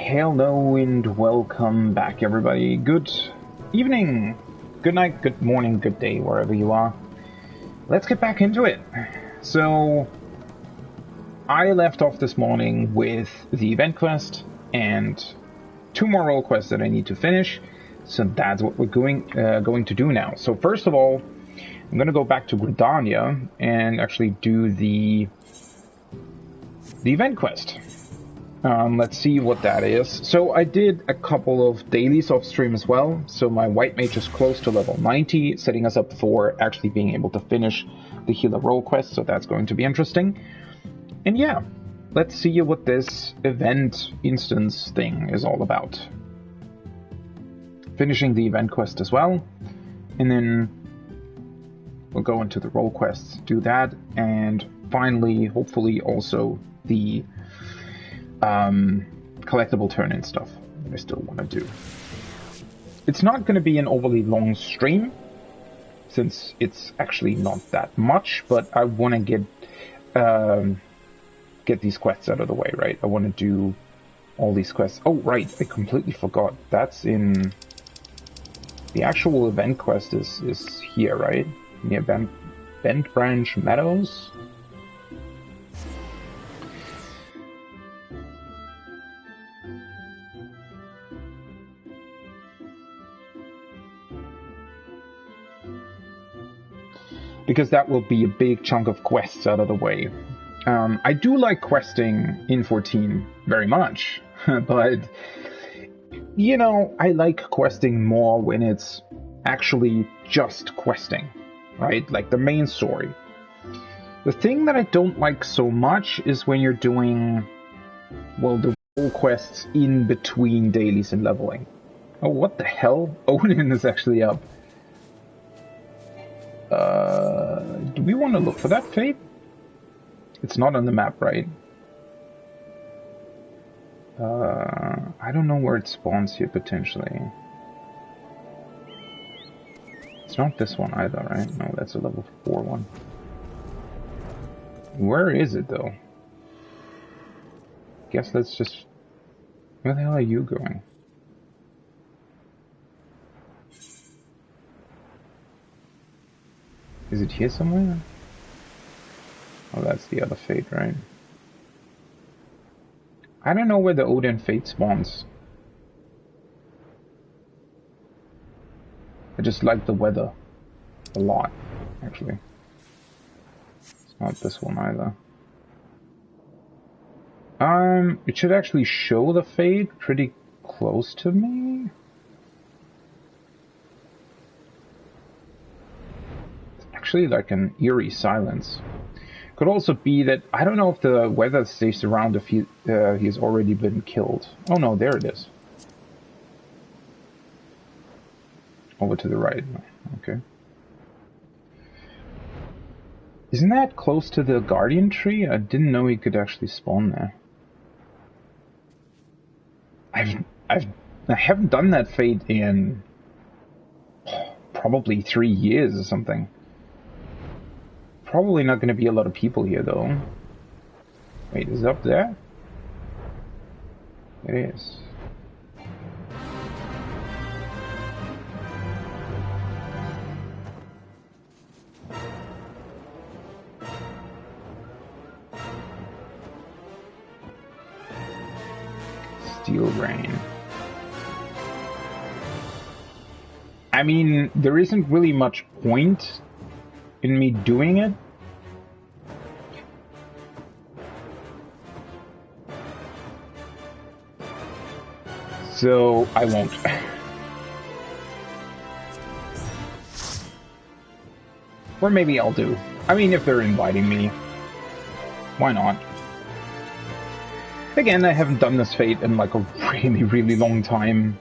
Hello and welcome back, everybody. Good evening, good night, good morning, good day, wherever you are. Let's get back into it. So, I left off this morning with the event quest and 2 more role quests that I need to finish. So that's what we're going to do now. So first of all, I'm going to go back to Gridania and actually do the event quest. Let's see what that is. So I did a couple of dailies off stream as well. So my white mage is close to level 90, setting us up for actually being able to finish the healer role quest. So that's going to be interesting. And yeah, let's see what this event instance thing is all about. Finishing the event quest as well. And then we'll go into the role quests, do that. And finally, hopefully also the collectible turn-in stuff that I still want to do. It's not going to be an overly long stream, since it's actually not that much, but I want to get these quests out of the way, right? I want to do all these quests. Oh, right, I completely forgot. That's in... The actual event quest is here, right? Near Bent Branch Meadows? Because that will be a big chunk of quests out of the way. I do like questing in 14 very much, but, you know, I like questing more when it's actually just questing, right? Like the main story. The thing that I don't like so much is when you're doing, well, the role quests in between dailies and leveling. Oh, what the hell? Odin is actually up. Do we want to look for that fate? It's not on the map, right? I don't know where it spawns here, potentially. It's not this one either, right? No, that's a level 4 one. Where is it, though? Guess let's just... Where the hell are you going? Is it here somewhere? Oh, that's the other fate, right? I don't know where the Odin fate spawns. I just like the weather a lot, actually. It's not this one either. It should actually show the fate pretty close to me. It's actually like an eerie silence. Could also be that, I don't know if the weather stays around if he's already been killed. Oh no, there it is. Over to the right. Okay. Isn't that close to the guardian tree? I didn't know he could actually spawn there. I haven't done that fate in probably 3 years or something. Probably not going to be a lot of people here, though. Wait, is it up there? It is. Steel Rain. I mean, there isn't really much point in me doing it. So I won't. Or maybe I'll do. I mean, if they're inviting me, why not? Again, I haven't done this fate in like a really, really long time.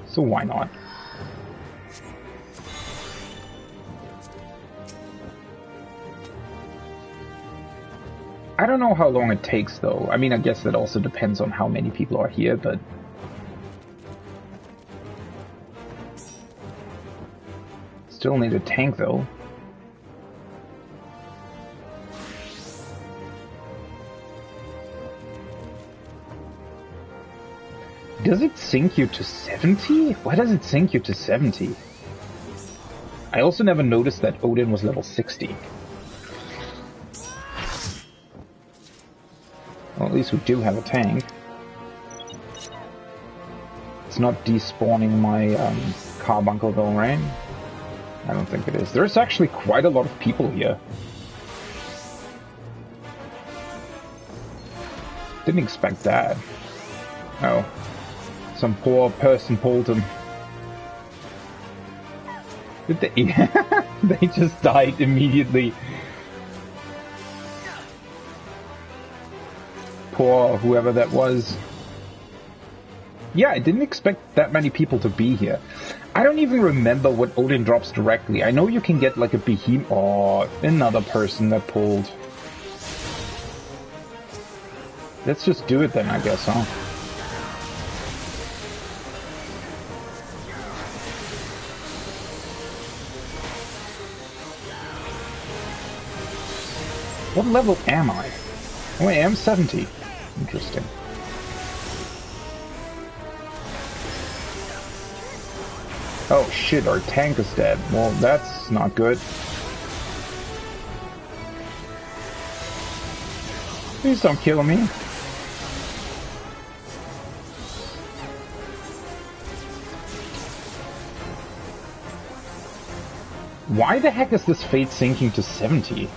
So why not? I don't know how long it takes, though. I mean, I guess that also depends on how many people are here, but... Still need a tank, though. does it sync you to 70? Why does it sync you to 70? I also never noticed that Odin was level 60. Well, at least we do have a tank. It's not despawning my carbuncle though, right? I don't think it is. There's actually quite a lot of people here. Didn't expect that. Oh. Some poor person pulled him. Did they? They just died immediately. Poor whoever that was. Yeah, I didn't expect that many people to be here. I don't even remember what Odin drops directly. I know you can get like a behemoth. Oh, another person that pulled. Let's just do it then, I guess, huh? What level am I? Oh, I am 70. Interesting. Oh shit, our tank is dead. Well, that's not good. Please don't kill me. Why the heck is this fate sinking to 70?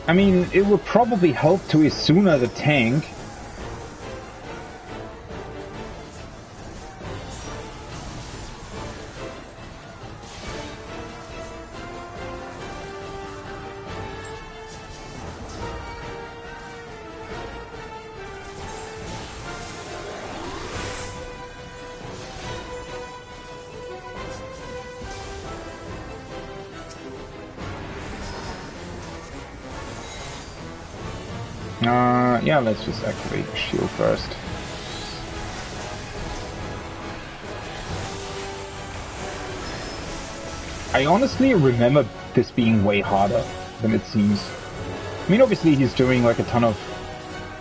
I mean, it would probably help to Isuna the tank. Yeah, let's just activate the shield first. I honestly remember this being way harder than it seems. I mean, obviously he's doing like a ton of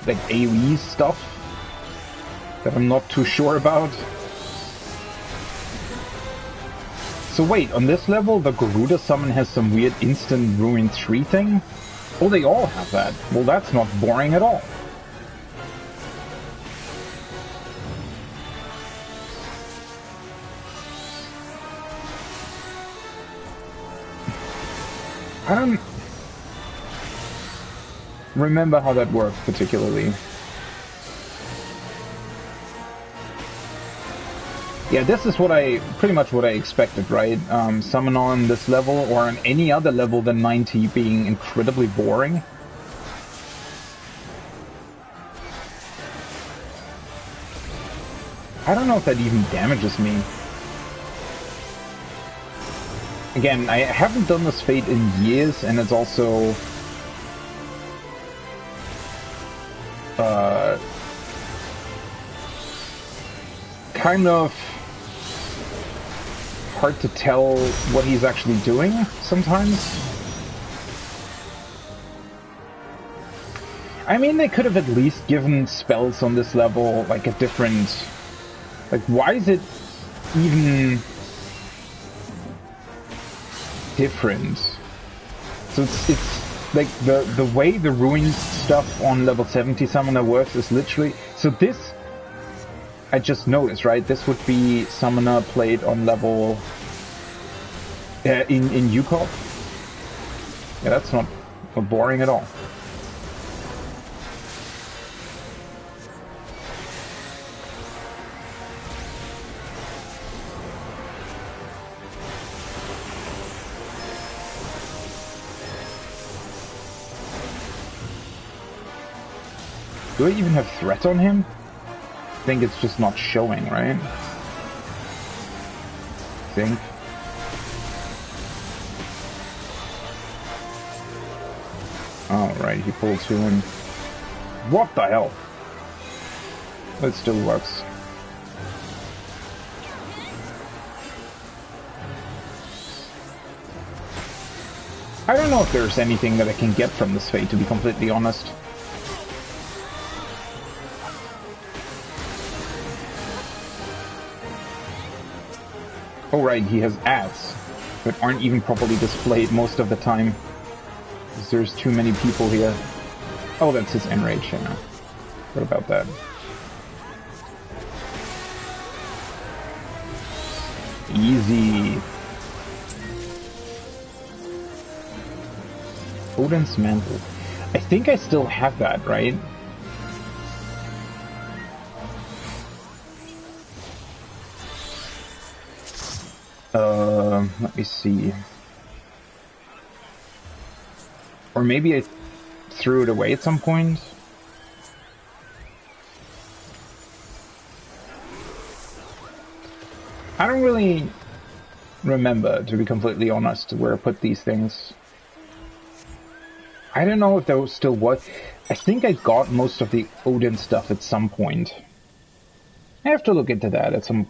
like AoE stuff that I'm not too sure about. So wait, on this level the Garuda summon has some weird instant ruin 3 thing? Oh, they all have that. Well, that's not boring at all. I don't remember how that worked particularly. Yeah, this is pretty much what I expected, right? Summon on this level or on any other level than 90 being incredibly boring. I don't know if that even damages me. Again, I haven't done this fate in years, and it's also kind of hard to tell what he's actually doing sometimes. I mean, they could have at least given spells on this level like a different... Like, why is it even different? So it's like the way the ruined stuff on level 70 summoner works is literally... So this, I just noticed, right? This would be summoner played on level... in UCOP. Yeah, that's not boring at all. Do I even have threat on him? I think it's just not showing, right? I think. Alright, he pulled 2 and... What the hell? It still works. I don't know if there's anything that I can get from this fate, to be completely honest. Oh right, he has ads that aren't even properly displayed most of the time. Because there's too many people here. Oh, that's his enrage, you know. What about that? Easy. Odin's Mantle. I think I still have that, right? Let me see. Or maybe I threw it away at some point. I don't really remember, to be completely honest, where I put these things. I don't know if there still was. I think I got most of the Odin stuff at some point. I have to look into that at some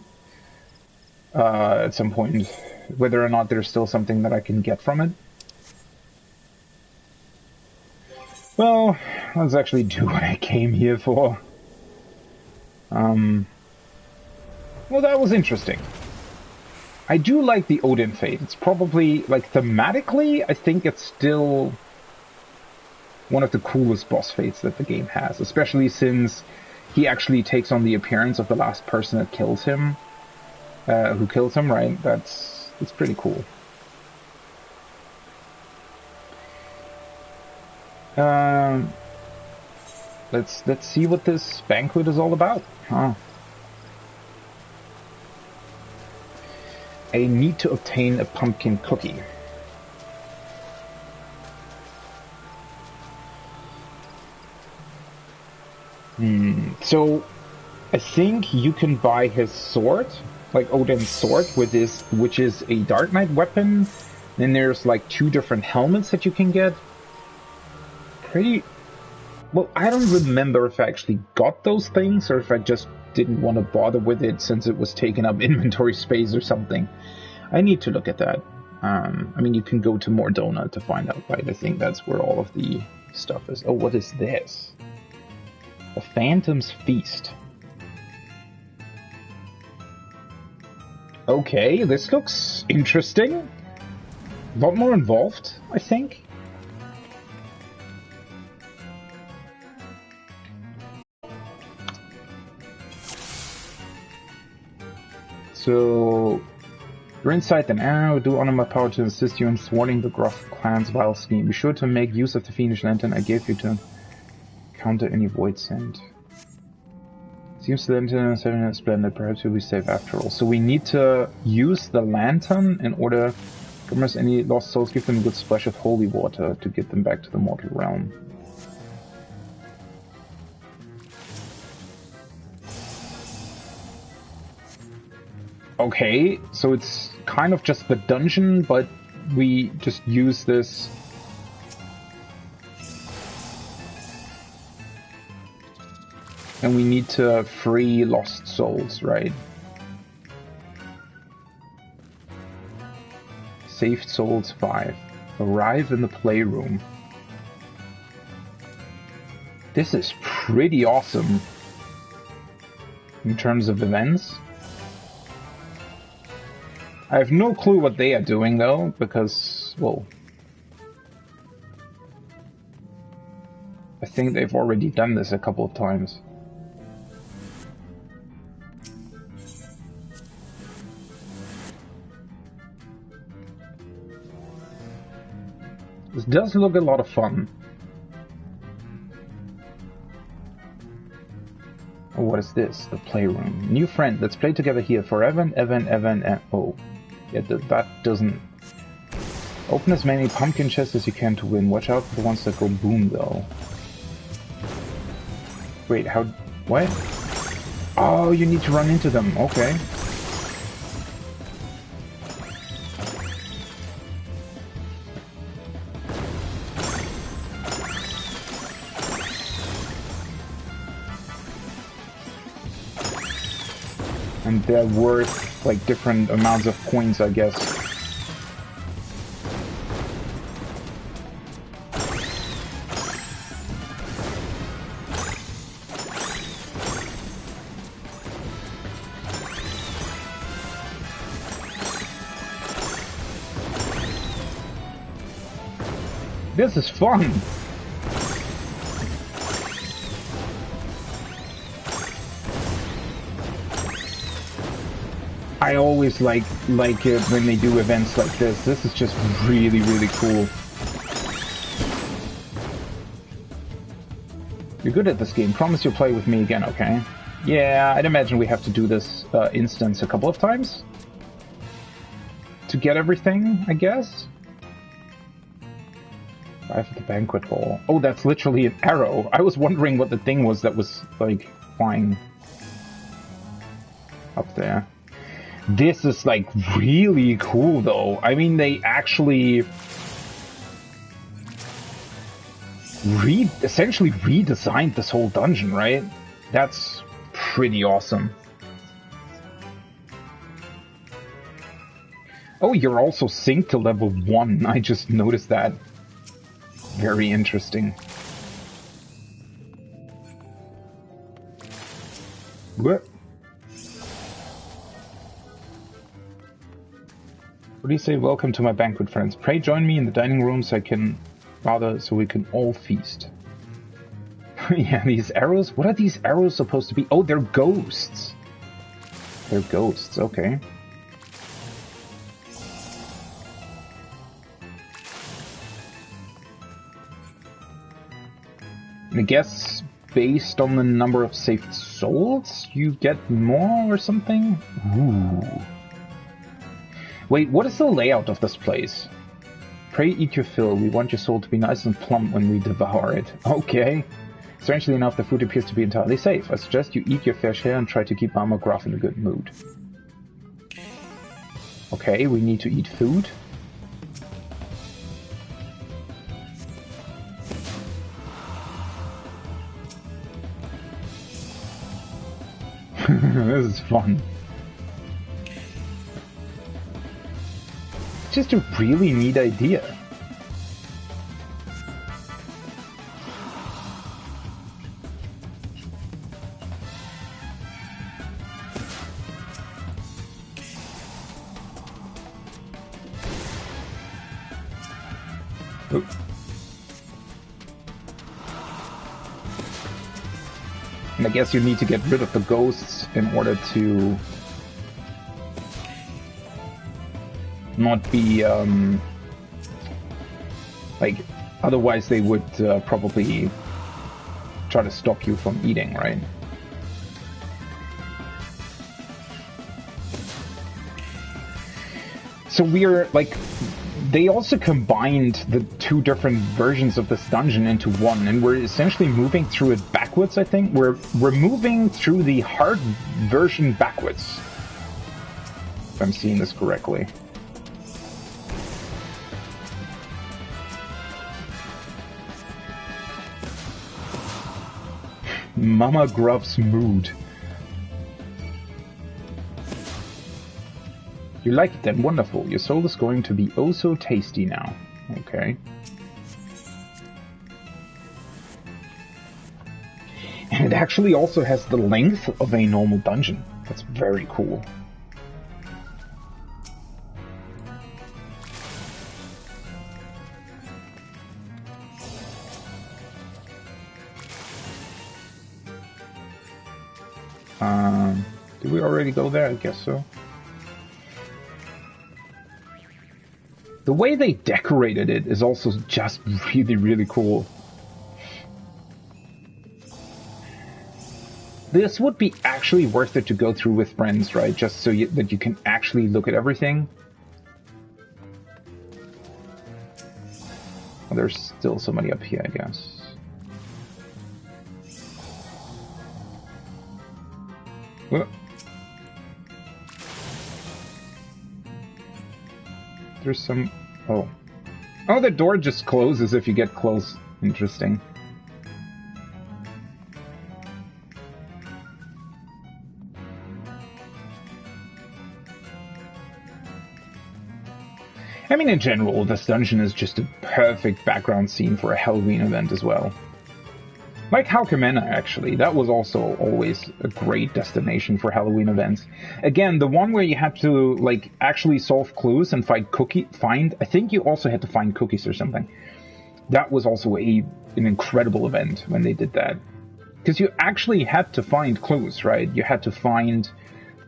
point, whether or not there's still something that I can get from it. Well, let's actually do what I came here for. Well, that was interesting. I do like the Odin Fate. It's probably, like, thematically, I think it's still one of the coolest boss fates that the game has, especially since he actually takes on the appearance of the last person that kills him. Who kills him, right? It's pretty cool. Let's see what this banquet is all about. Huh. I need to obtain a pumpkin cookie. So I think you can buy his sword, like Odin's sword, which is a Dark Knight weapon. Then there's like 2 different helmets that you can get. Well, I don't remember if I actually got those things or if I just didn't want to bother with it since it was taking up inventory space or something. I need to look at that. I mean, you can go to Mordona to find out, right? I think that's where all of the stuff is. Oh, what is this? The Phantom's Feast. Okay, this looks interesting. A lot more involved, I think. So, you're inside the arrow. Do honor my power to assist you in thwarting the Gruff clan's vile scheme. Be sure to make use of the fiendish lantern I gave you to counter any void sent. Seems the lantern is having a splendid. Perhaps you'll be safe after all. So we need to use the lantern in order to commerce any lost souls. Give them a good splash of holy water to get them back to the mortal realm. Okay, so it's kind of just the dungeon, but we just use this. And we need to free lost souls, right? Saved souls 5. Arrive in the playroom. This is pretty awesome in terms of events. I have no clue what they are doing though, because, well, I think they've already done this a couple of times. This does look a lot of fun. Oh, what is this? The playroom. New friend, let's play together here forever and ever and ever and ever. Oh, yeah, that doesn't... Open as many pumpkin chests as you can to win. Watch out for the ones that go boom, though. Wait, how... What? Oh, you need to run into them. Okay. and they're worth like different amounts of coins, I guess. This is fun! I always like it when they do events like this. This is just really, really cool. You're good at this game. Promise you'll play with me again, okay? Yeah, I'd imagine we have to do this instance a couple of times to get everything, I guess. Dive at the banquet hall. Oh, that's literally an arrow. I was wondering what the thing was that was, like, flying up there. This is, like, really cool, though. I mean, they actually essentially redesigned this whole dungeon, right? That's pretty awesome. Oh, you're also synced to level 1. I just noticed that. Very interesting. What? What do you say? Welcome to my banquet, friends. Pray join me in the dining room so we can all feast. Yeah, these arrows? What are these arrows supposed to be? Oh, they're ghosts. They're ghosts, okay. I guess based on the number of saved souls, you get more or something? Ooh. Wait, what is the layout of this place? Pray eat your fill. We want your soul to be nice and plump when we devour it. Okay. Strangely enough, the food appears to be entirely safe. I suggest you eat your fair share and try to keep Mama Gruff in a good mood. Okay, we need to eat food. This is fun. Just a really neat idea. Oop. And I guess you need to get rid of the ghosts in order to not be, like, otherwise they would probably try to stop you from eating, right? So we're, like, they also combined the two different versions of this dungeon into one, and we're essentially moving through it backwards, I think. We're moving through the hard version backwards, if I'm seeing this correctly. Mama Gruff's mood. You like it then? Wonderful. Your soul is going to be oh so tasty now. Okay. And it actually also has the length of a normal dungeon. That's very cool. Did we already go there? I guess so. The way they decorated it is also just really, really cool. This would be actually worth it to go through with friends, right? Just so that you can actually look at everything. Well, there's still somebody up here, I guess. Well, there's some... Oh. Oh, the door just closes if you get close. Interesting. I mean, in general, this dungeon is just a perfect background scene for a Halloween event as well. Like Halkamena, actually. That was also always a great destination for Halloween events. Again, the one where you had to, like, actually solve clues and I think you also had to find cookies or something. That was also an incredible event when they did that. Because you actually had to find clues, right? You had to find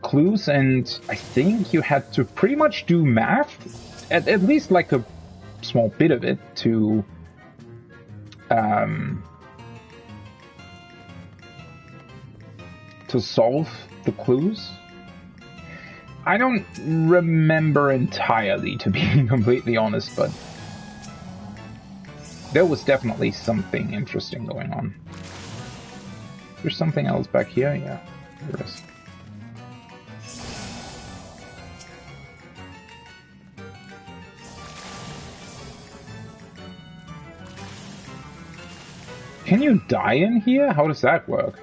clues, and I think you had to pretty much do math, at least like a small bit of it, to solve the clues. I don't remember entirely, to be completely honest, but there was definitely something interesting going on. There's something else back here? Yeah, there is. Can you die in here? How does that work?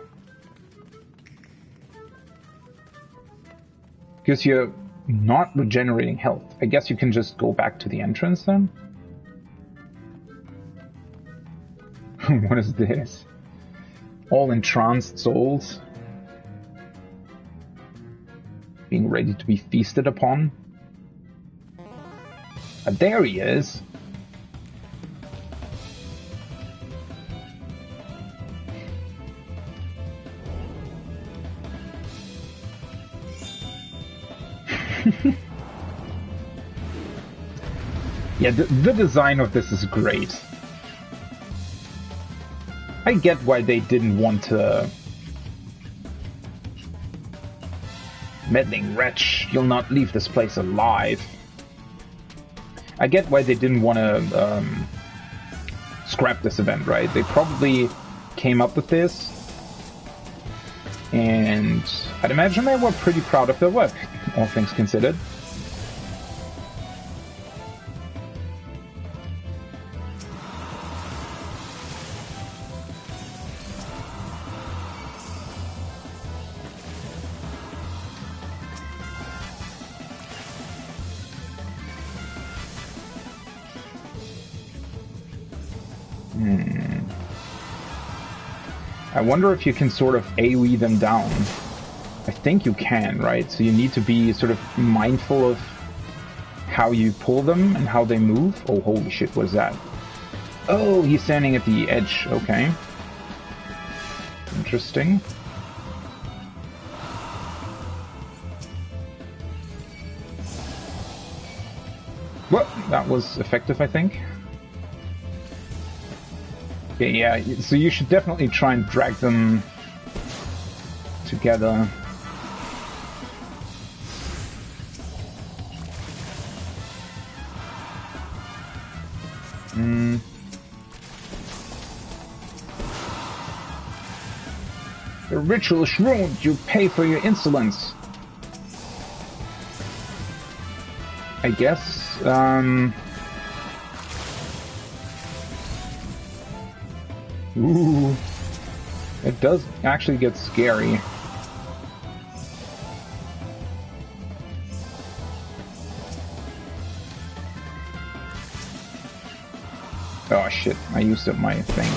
Because you're not regenerating health. I guess you can just go back to the entrance then? What is this? All entranced souls? Being ready to be feasted upon? There he is! Yeah, the design of this is great. I get why they didn't want to... Meddling wretch, you'll not leave this place alive. I get why they didn't want to scrap this event, right? They probably came up with this, and I'd imagine they were pretty proud of their work, all things considered. I wonder if you can sort of AoE them down. I think you can, right? So you need to be sort of mindful of how you pull them and how they move. Oh, holy shit, what is that? Oh, he's standing at the edge. Okay. Interesting. Well, that was effective, I think. Okay, yeah, so you should definitely try and drag them together. The ritual is ruined. You pay for your insolence. I guess, Ooh, it does actually get scary. Oh shit, I used up my thing.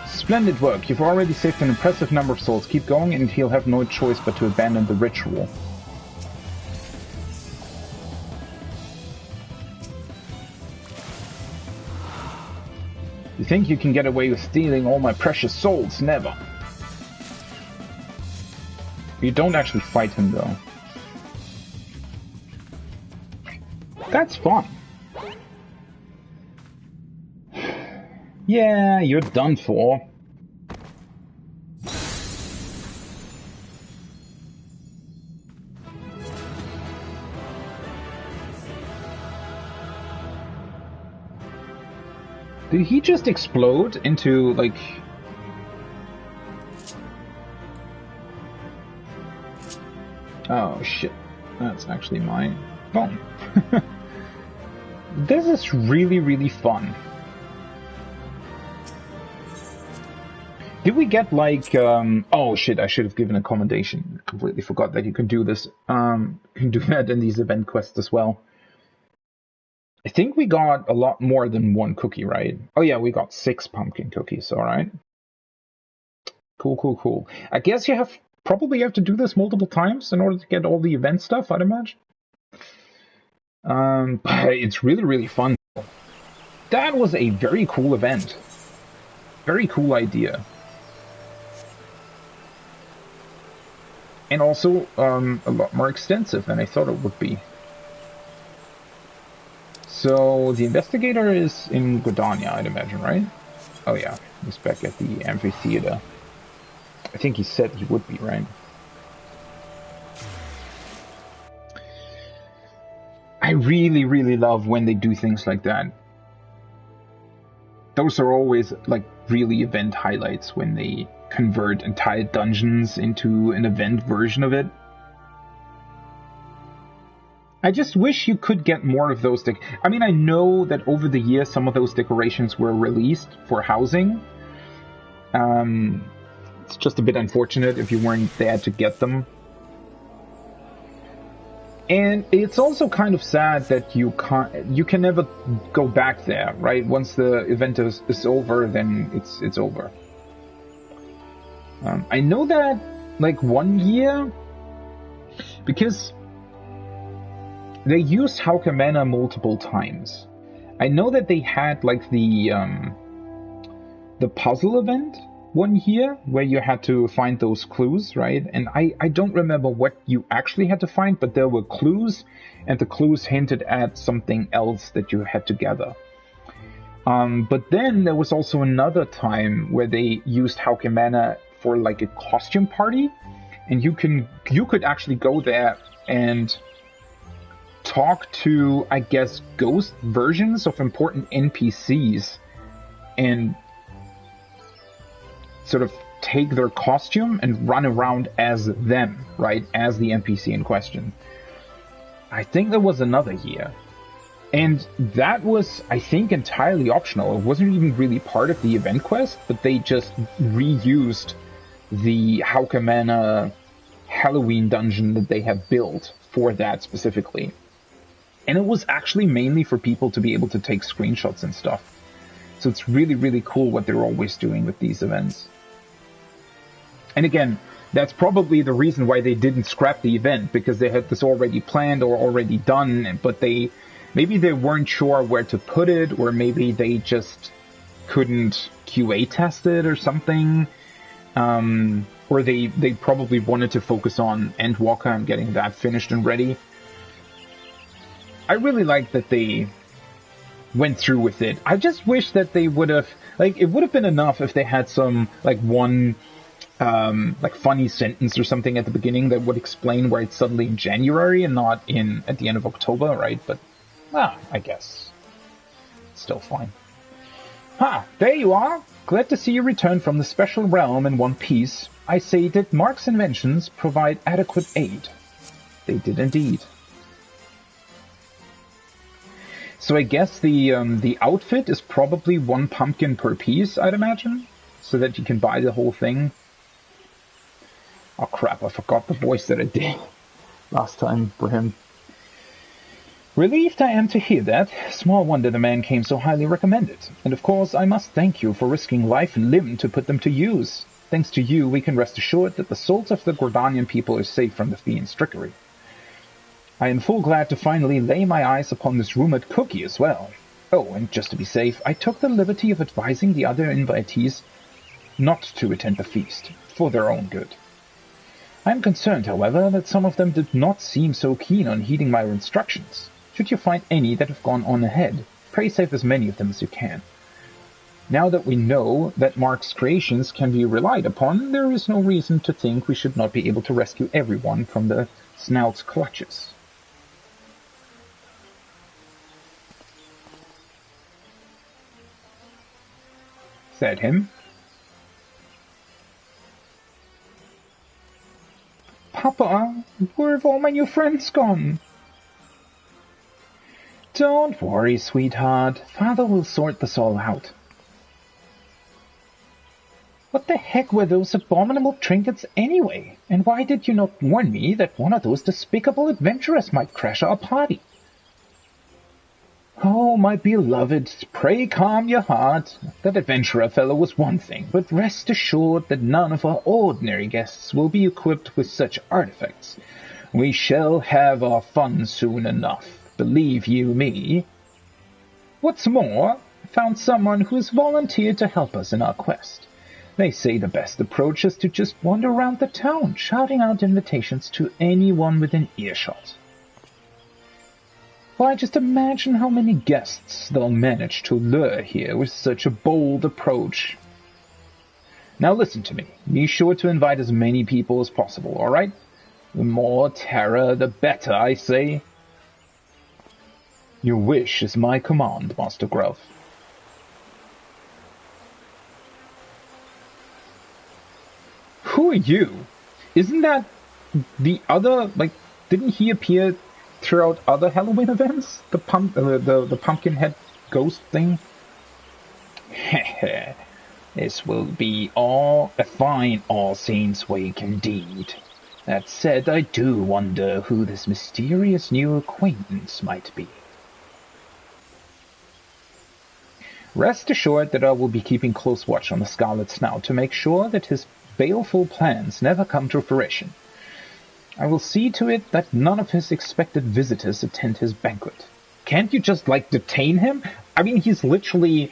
Splendid work. You've already saved an impressive number of souls. Keep going and he'll have no choice but to abandon the ritual. You think you can get away with stealing all my precious souls? Never. You don't actually fight him though. That's fun. Yeah, you're done for. Did he just explode into, like... Oh, shit. That's actually my phone. This is really, really fun. Did we get like, oh shit, I should have given a commendation. Completely forgot that you can do this. You can do that in these event quests as well. I think we got a lot more than one cookie, right? Oh yeah, we got 6 pumpkin cookies, alright. Cool, cool, cool. I guess you probably have to do this multiple times in order to get all the event stuff, I'd imagine. But it's really, really fun. That was a very cool event. Very cool idea. And also a lot more extensive than I thought it would be. So the investigator is in Gridania, I'd imagine, right? Oh yeah, he's back at the amphitheater. I think he said he would be, right? I really, really love when they do things like that. Those are always like really event highlights when they convert entire dungeons into an event version of it. I just wish you could get more of those. I mean, I know that over the years some of those decorations were released for housing. It's just a bit unfortunate if you weren't there to get them. And it's also kind of sad that you can never go back there, right? Once the event is over, then it's over. I know that like one year, because they used Hauke Manor multiple times. I know that they had like the puzzle event one year where you had to find those clues, right? And I don't remember what you actually had to find, but there were clues, and the clues hinted at something else that you had to gather. But then there was also another time where they used Hauke Manor for like a costume party, and you could actually go there and talk to, I guess, ghost versions of important NPCs and sort of take their costume and run around as them, right? As the NPC in question. I think there was another year. And that was, I think, entirely optional. It wasn't even really part of the event quest, but they just reused the Hauke Manor Halloween dungeon that they have built for that specifically. And it was actually mainly for people to be able to take screenshots and stuff. So it's really, really cool what they're always doing with these events. And again, that's probably the reason why they didn't scrap the event, because they had this already planned or already done, but maybe they weren't sure where to put it, or maybe they just couldn't QA test it or something. Or they probably wanted to focus on Endwalker and getting that finished and ready. I really like that they went through with it. I just wish that they would have, like, it would have been enough if they had some, like, one like funny sentence or something at the beginning that would explain why it's suddenly in January and not at the end of October, right? But, I guess. Still fine. There you are! Glad to see you return from the special realm in one piece. I say, did Mark's inventions provide adequate aid? They did indeed. So I guess the outfit is probably 1 pumpkin per piece, I'd imagine? So that you can buy the whole thing. Oh crap, I forgot the voice that I did last time for him. Relieved I am to hear that. Small wonder the man came so highly recommended. And of course, I must thank you for risking life and limb to put them to use. Thanks to you, we can rest assured that the souls of the Gordanian people are safe from the fiend's trickery. I am full glad to finally lay my eyes upon this rumored cookie as well. Oh, and just to be safe, I took the liberty of advising the other invitees not to attend the feast, for their own good. I am concerned, however, that some of them did not seem so keen on heeding my instructions. Should you find any that have gone on ahead, pray save as many of them as you can. Now that we know that Mark's creations can be relied upon, there is no reason to think we should not be able to rescue everyone from the Snout's clutches. Is that him? Papa, where have all my new friends gone? Don't worry, sweetheart. Father will sort this all out. What the heck were those abominable trinkets anyway? And why did you not warn me that one of those despicable adventurers might crash our party? Oh, my beloved, pray calm your heart. That adventurer fellow was one thing, but rest assured that none of our ordinary guests will be equipped with such artifacts. We shall have our fun soon enough, believe you me. What's more, I found someone who has volunteered to help us in our quest. They say the best approach is to just wander around the town, shouting out invitations to anyone within earshot. Why, just imagine how many guests they'll manage to lure here with such a bold approach. Now listen to me. Be sure to invite as many people as possible, alright? The more terror, the better, I say. Your wish is my command, Master Gruff. Who are you? Isn't that the other, didn't he appear throughout other Halloween events? The pumpkin head ghost thing? Heh. This will be a fine All Saints Wake indeed. That said, I do wonder who this mysterious new acquaintance might be. Rest assured that I will be keeping close watch on the Scarlet Snout to make sure that his baleful plans never come to fruition. I will see to it that none of his expected visitors attend his banquet. Can't you just, detain him? I mean, he's literally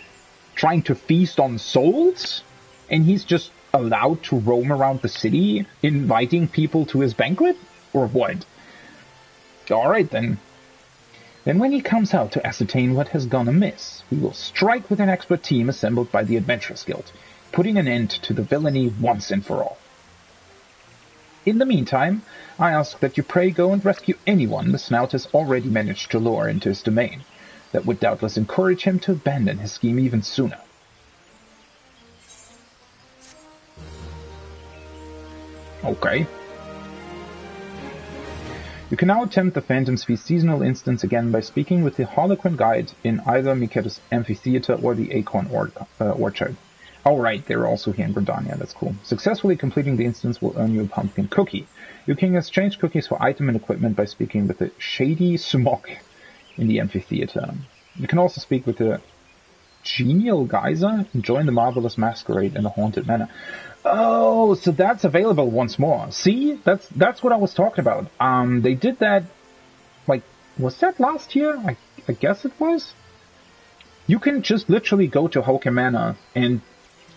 trying to feast on souls, and he's just allowed to roam around the city, inviting people to his banquet? Or what? Alright then. Then when he comes out to ascertain what has gone amiss, we will strike with an expert team assembled by the Adventurers Guild, putting an end to the villainy once and for all. In the meantime, I ask that you pray go and rescue anyone the Snout has already managed to lure into his domain. That would doubtless encourage him to abandon his scheme even sooner. Okay. You can now attempt the Phantom's Feast seasonal instance again by speaking with the Harlequin Guide in either Miketta's Amphitheater or the Acorn Orchard. Oh, right, they're also here in Gridania, that's cool. Successfully completing the instance will earn you a pumpkin cookie. You can exchange cookies for item and equipment by speaking with the Shady Smok in the Amphitheater. You can also speak with the Genial Geyser and join the Marvelous Masquerade in the Haunted Manor. Oh, so that's available once more. See? That's what I was talking about. They did that, was that last year? I guess it was? You can just literally go to Hoke Manor and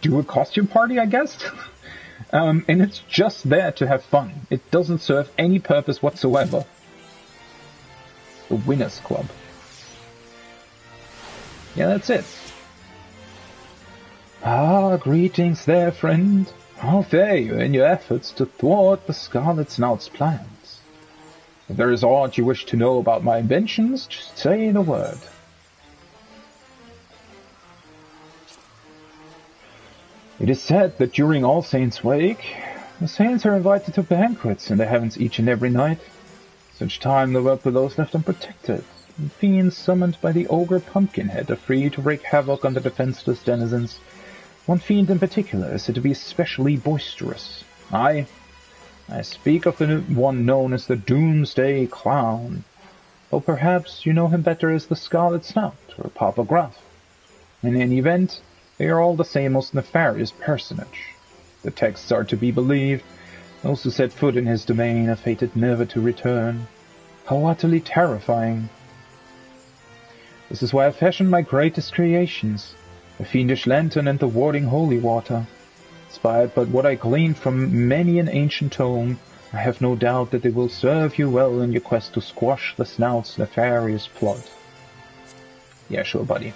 do a costume party, I guess? And it's just there to have fun. It doesn't serve any purpose whatsoever. The Winners Club. Yeah, that's it. Ah, greetings there, friend. How fare you in your efforts to thwart the Scarlet Snout's plans? If there is aught you wish to know about my inventions, just say the word. It is said that during All Saints' Wake, the saints are invited to banquets in the heavens each and every night. Such time the world below is left unprotected, and fiends summoned by the ogre Pumpkinhead are free to wreak havoc on the defenseless denizens. One fiend in particular is said to be especially boisterous. I speak of the one known as the Doomsday Clown. Or perhaps you know him better as the Scarlet Snout or Papa Gruff. In any event, they are all the same most nefarious personage. The texts are to be believed. Those who set foot in his domain are fated never to return. How utterly terrifying. This is why I fashioned my greatest creations, the fiendish lantern and the warding holy water. Inspired by what I gleaned from many an ancient tome, I have no doubt that they will serve you well in your quest to squash the Snout's nefarious plot. Yeah, sure, buddy.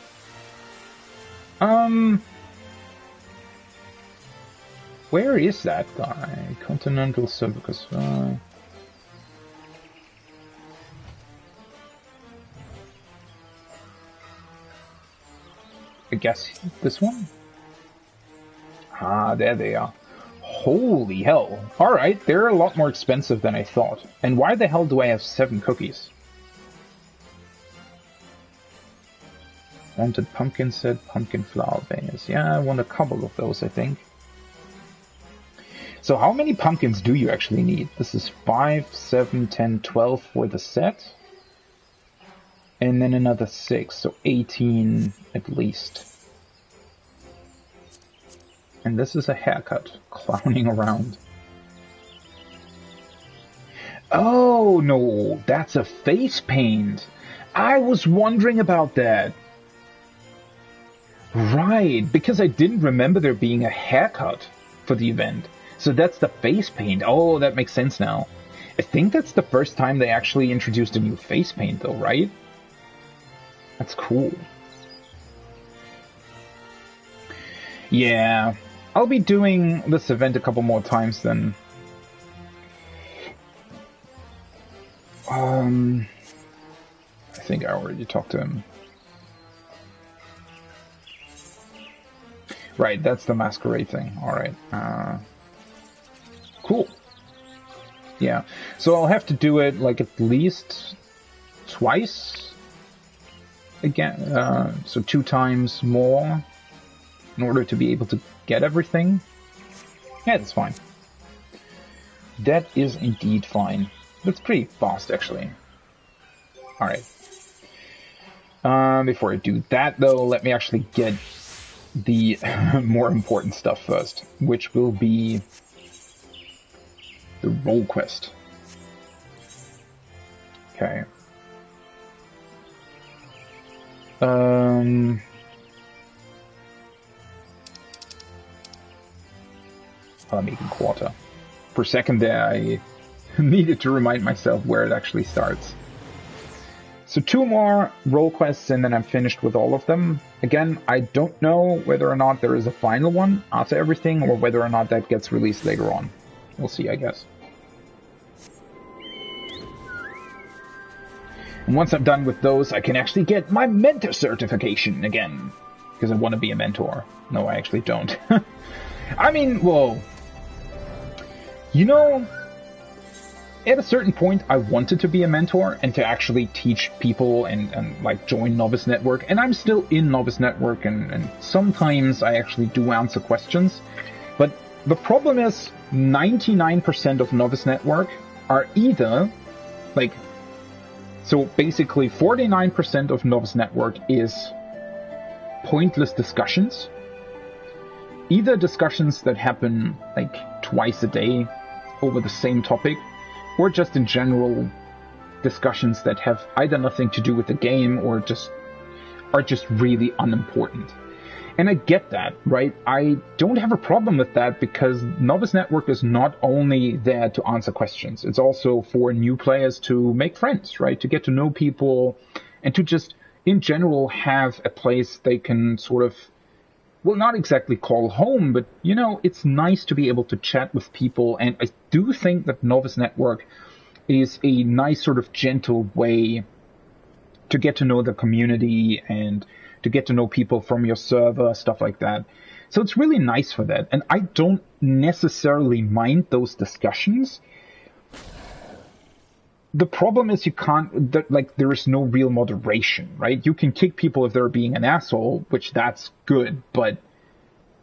Where is that guy? Continental Circus. I guess this one? Ah, there they are. Holy hell. Alright, they're a lot more expensive than I thought. And why the hell do I have 7 cookies? Wanted pumpkin set, pumpkin flower bangers. Yeah, I want a couple of those, I think. So how many pumpkins do you actually need? This is 5, 7, 10, 12 for the set. And then another 6, so 18 at least. And this is a haircut, clowning around. Oh, no, that's a face paint. I was wondering about that. Right, because I didn't remember there being a haircut for the event. So that's the face paint. Oh, that makes sense now. I think that's the first time they actually introduced a new face paint though, right? That's cool. Yeah, I'll be doing this event a couple more times then. I think I already talked to him. Right, that's the masquerade thing. Alright. Cool. Yeah. So I'll have to do it like at least twice again. So 2 times more in order to be able to get everything. Yeah, that's fine. That is indeed fine. That's pretty fast, actually. Alright. Before I do that, though, let me actually get the more important stuff first, which will be the Rolequest. Okay. I'm making quarter. For a second there, I needed to remind myself where it actually starts. So 2 more Rolequests and then I'm finished with all of them. Again, I don't know whether or not there is a final one after everything or whether or not that gets released later on. We'll see, I guess. And once I'm done with those, I can actually get my mentor certification again. Because I want to be a mentor. No, I actually don't. I mean, well, you know, at a certain point, I wanted to be a mentor and to actually teach people and like join Novice Network. And I'm still in Novice Network and sometimes I actually do answer questions. But the problem is 99% of Novice Network are either like, so basically 49% of Novice Network is pointless discussions. Either discussions that happen like twice a day over the same topic, or just in general discussions that have either nothing to do with the game or just are just really unimportant. And I get that, right? I don't have a problem with that because Novice Network is not only there to answer questions, it's also for new players to make friends, right? To get to know people and to just, in general, have a place they can sort of, well, not exactly call home, but, you know, it's nice to be able to chat with people. And I do think that Novice Network is a nice sort of gentle way to get to know the community and to get to know people from your server, stuff like that. So it's really nice for that. And I don't necessarily mind those discussions. The problem is you can't, like, there is no real moderation, right? You can kick people if they're being an asshole, which that's good, but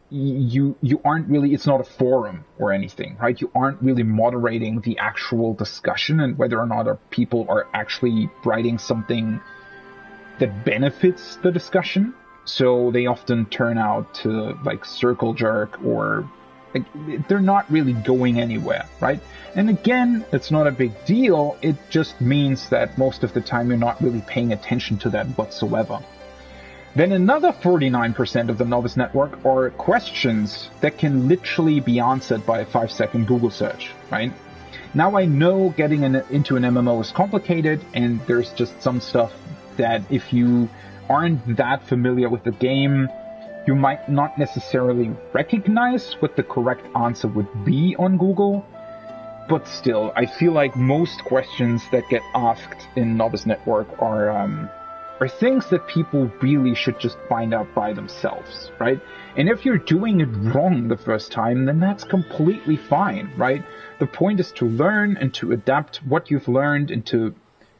you aren't really, it's not a forum or anything, right? You aren't really moderating the actual discussion and whether or not people are actually writing something that benefits the discussion. So they often turn out to like circle jerk or like, they're not really going anywhere, right? And again, it's not a big deal. It just means that most of the time you're not really paying attention to that whatsoever. Then another 49% of the Novice Network are questions that can literally be answered by a 5-second Google search, right? Now I know getting into an MMO is complicated and there's just some stuff that if you aren't that familiar with the game, you might not necessarily recognize what the correct answer would be on Google. But still, I feel like most questions that get asked in Novice Network are are things that people really should just find out by themselves, right? And if you're doing it wrong the first time, then that's completely fine, right? The point is to learn and to adapt what you've learned and to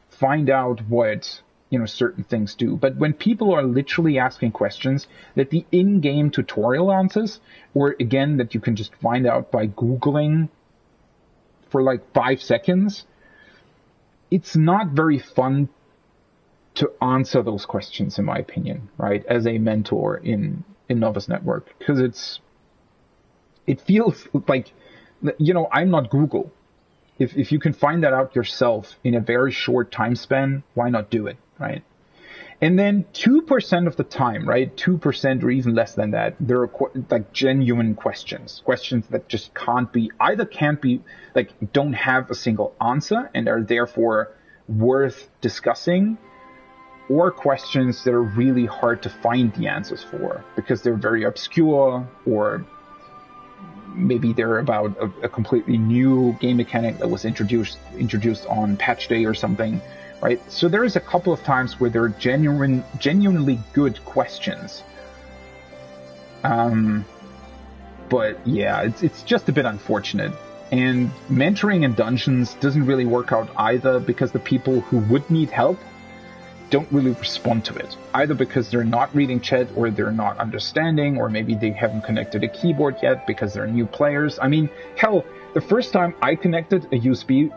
find out what, certain things do. But when people are literally asking questions that the in-game tutorial answers, or again, that you can just find out by Googling for like 5 seconds, it's not very fun to answer those questions, in my opinion, right? As a mentor in Novice Network, because it feels like, I'm not Google. If you can find that out yourself in a very short time span, why not do it, right? And then 2% of the time, right? 2% or even less than that, there are like genuine questions that just can't be, like, don't have a single answer and are therefore worth discussing, or questions that are really hard to find the answers for because they're very obscure, or maybe they're about a completely new game mechanic that was introduced on patch day or something, right? So there is a couple of times where there are genuinely good questions. But yeah, it's just a bit unfortunate. And mentoring in dungeons doesn't really work out either, because the people who would need help don't really respond to it, either because they're not reading chat, or they're not understanding, or maybe they haven't connected a keyboard yet because they're new players. I mean, hell, the first time I connected a USB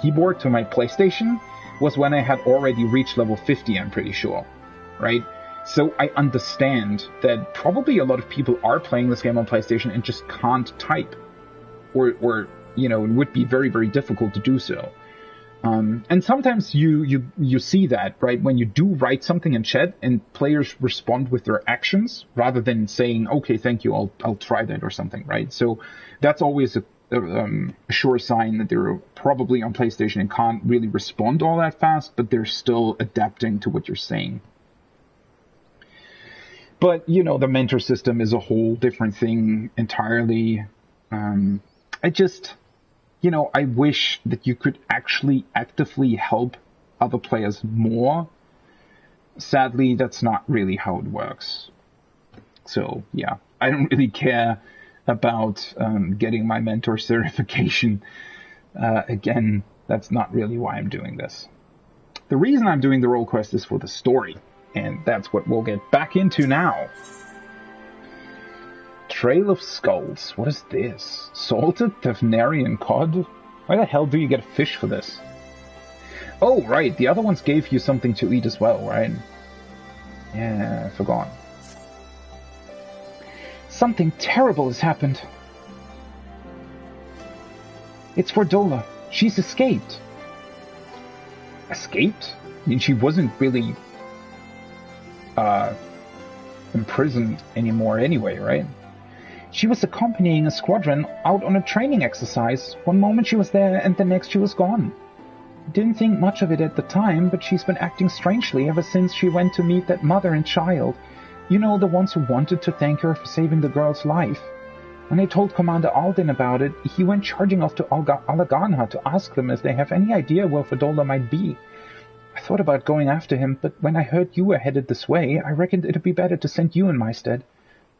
keyboard to my PlayStation was when I had already reached level 50, I'm pretty sure, right? So I understand that probably a lot of people are playing this game on PlayStation and just can't type, or it would be very, very difficult to do so. And sometimes you see that, right? When you do write something in chat and players respond with their actions rather than saying, okay, thank you, I'll try that or something, right? So that's always a sure sign that they're probably on PlayStation and can't really respond all that fast, but they're still adapting to what you're saying. But, the mentor system is a whole different thing entirely. I wish that you could actually actively help other players more. Sadly, that's not really how it works. So, yeah, I don't really care about getting my mentor certification. Again, that's not really why I'm doing this. The reason I'm doing the Rolequest is for the story, and that's what we'll get back into now. Trail of Skulls. What is this? Salted Tefnarian cod? Why the hell do you get a fish for this? Oh, right. The other ones gave you something to eat as well, right? Yeah, I forgot. Something terrible has happened. It's for Dola. She's escaped. Escaped? I mean, she wasn't really imprisoned anymore anyway, right? She was accompanying a squadron out on a training exercise. One moment she was there, and the next she was gone. Didn't think much of it at the time, but she's been acting strangely ever since she went to meet that mother and child. The ones who wanted to thank her for saving the girl's life. When I told Commander Alden about it, he went charging off to Alaganha to ask them if they have any idea where Fadola might be. I thought about going after him, but when I heard you were headed this way, I reckoned it'd be better to send you in my stead.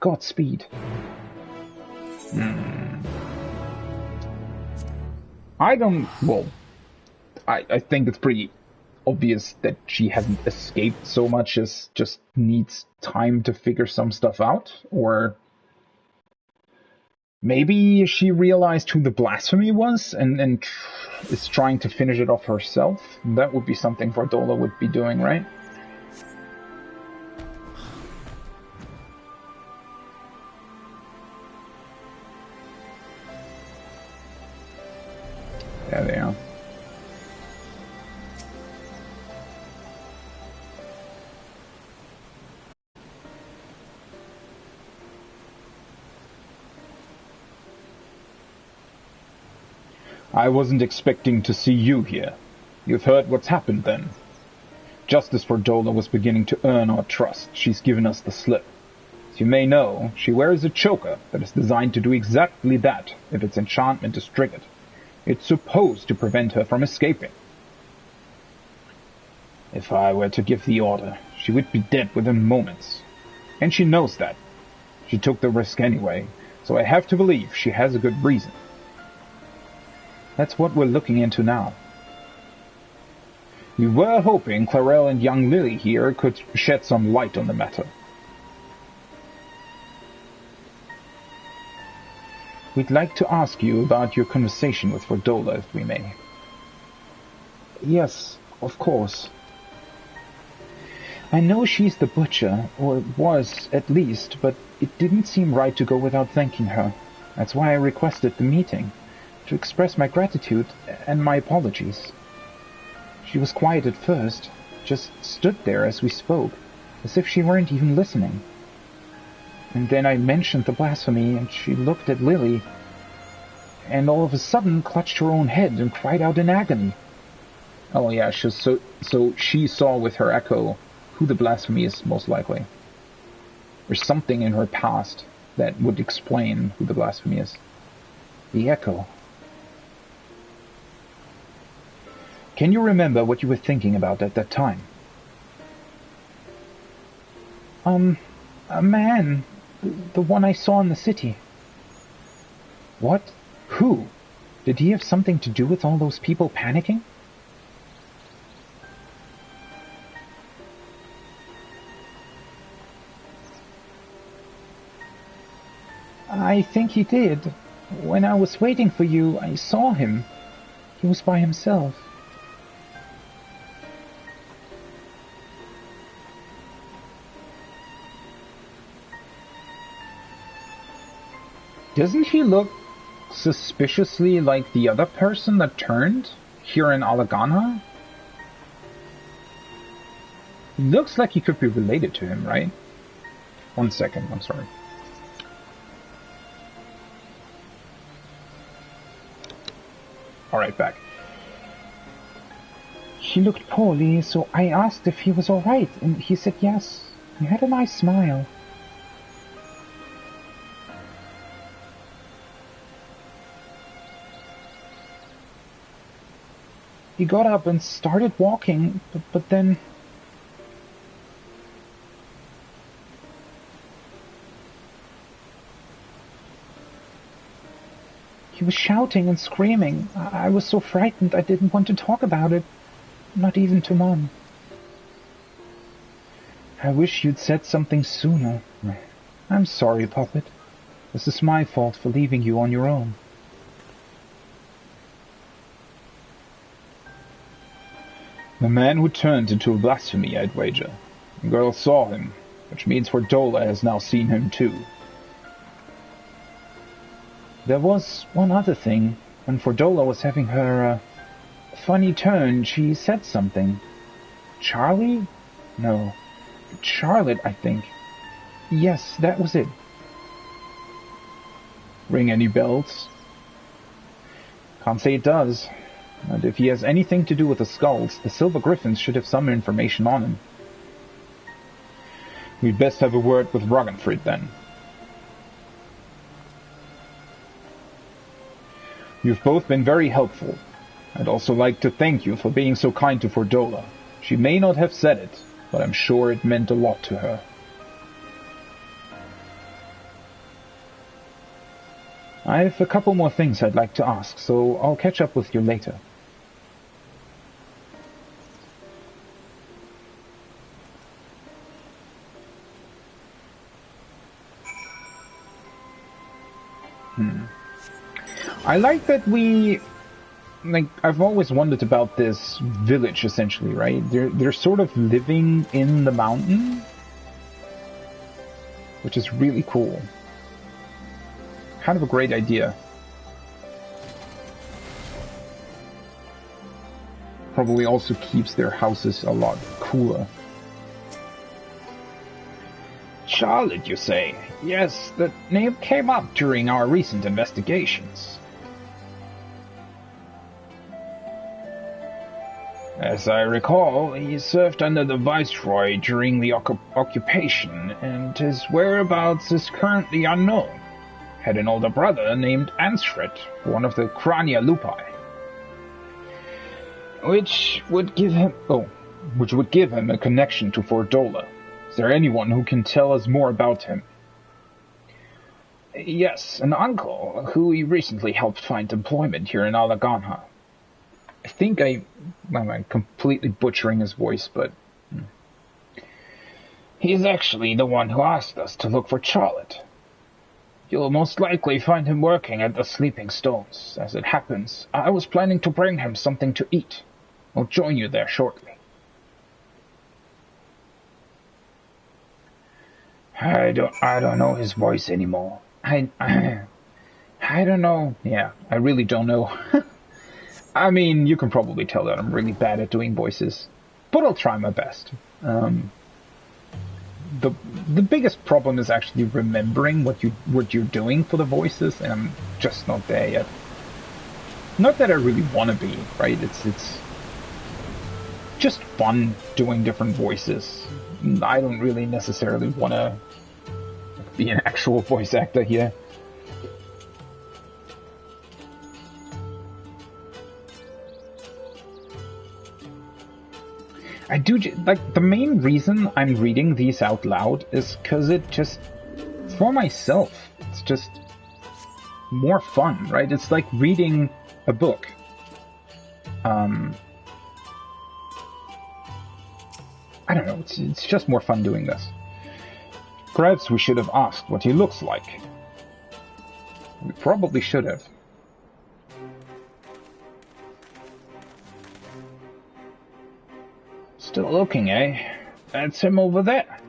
Godspeed. I think it's pretty obvious that she hasn't escaped so much as just needs time to figure some stuff out, or maybe she realized who the blasphemy was and is trying to finish it off herself. That would be something Vardola would be doing, right? There they are. I wasn't expecting to see you here. You've heard what's happened then. Justice for Dola was beginning to earn our trust. She's given us the slip. As you may know, she wears a choker that is designed to do exactly that if its enchantment is triggered. It's supposed to prevent her from escaping. If I were to give the order, she would be dead within moments. And she knows that. She took the risk anyway, so I have to believe she has a good reason. That's what we're looking into now. We were hoping Clarel and young Lily here could shed some light on the matter. We'd like to ask you about your conversation with Fordola, if we may. Yes, of course. I know she's the butcher, or was at least, but it didn't seem right to go without thanking her. That's why I requested the meeting, to express my gratitude and my apologies. She was quiet at first, just stood there as we spoke, as if she weren't even listening. And then I mentioned the blasphemy, and she looked at Lily, and all of a sudden clutched her own head and cried out in agony. Oh yeah, so she saw with her echo who the blasphemy is, most likely. There's something in her past that would explain who the blasphemy is. The echo. Can you remember what you were thinking about at that time? A man. The one I saw in the city. What? Who? Did he have something to do with all those people panicking? I think he did. When I was waiting for you, I saw him. He was by himself. Doesn't he look suspiciously like the other person that turned here in Alagana? He looks like he could be related to him, right? 1 second, I'm sorry. Alright, back. He looked poorly, so I asked if he was alright, and he said yes. He had a nice smile. He got up and started walking, but then... He was shouting and screaming. I was so frightened I didn't want to talk about it. Not even to Mom. I wish you'd said something sooner. I'm sorry, Puppet. This is my fault for leaving you on your own. The man who turned into a blasphemy, I'd wager. The girl saw him, which means Fordola has now seen him too. There was one other thing. When Fordola was having her funny turn, she said something. Charlie? No. Charlotte, I think. Yes, that was it. Ring any bells? Can't say it does. And if he has anything to do with the skulls, the Silver Griffins should have some information on him. We'd best have a word with Ragnfrid then. You've both been very helpful. I'd also like to thank you for being so kind to Fordola. She may not have said it, but I'm sure it meant a lot to her. I've a couple more things I'd like to ask, so I'll catch up with you later. I like that I've always wondered about this village, essentially, right? They're sort of living in the mountain, which is really cool. Kind of a great idea. Probably also keeps their houses a lot cooler. Charlotte, you say? Yes, the name came up during our recent investigations. As I recall, he served under the Viceroy during the occupation, and his whereabouts is currently unknown. Had an older brother named Ansfred, one of the Crania Lupi. Which would give him... which would give him a connection to Fordola. Is there anyone who can tell us more about him? Yes, an uncle who he recently helped find employment here in Alaganha. I think I'm completely butchering his voice, but he's actually the one who asked us to look for Charlotte. You'll most likely find him working at the Sleeping Stones. As it happens, I was planning to bring him something to eat. I'll join you there shortly. I don't know his voice anymore. I don't know. Yeah, I really don't know. I mean, you can probably tell that I'm really bad at doing voices, but I'll try my best. The biggest problem is actually remembering what you're doing for the voices, and I'm just not there yet. Not that I really want to be, right? It's just fun doing different voices. I don't really necessarily want to be an actual voice actor here. I do, like, the main reason I'm reading these out loud is because for myself, it's just more fun, right? It's like reading a book. I don't know, it's just more fun doing this. Perhaps we should have asked what he looks like. We probably should have. Still looking, eh? That's him over there.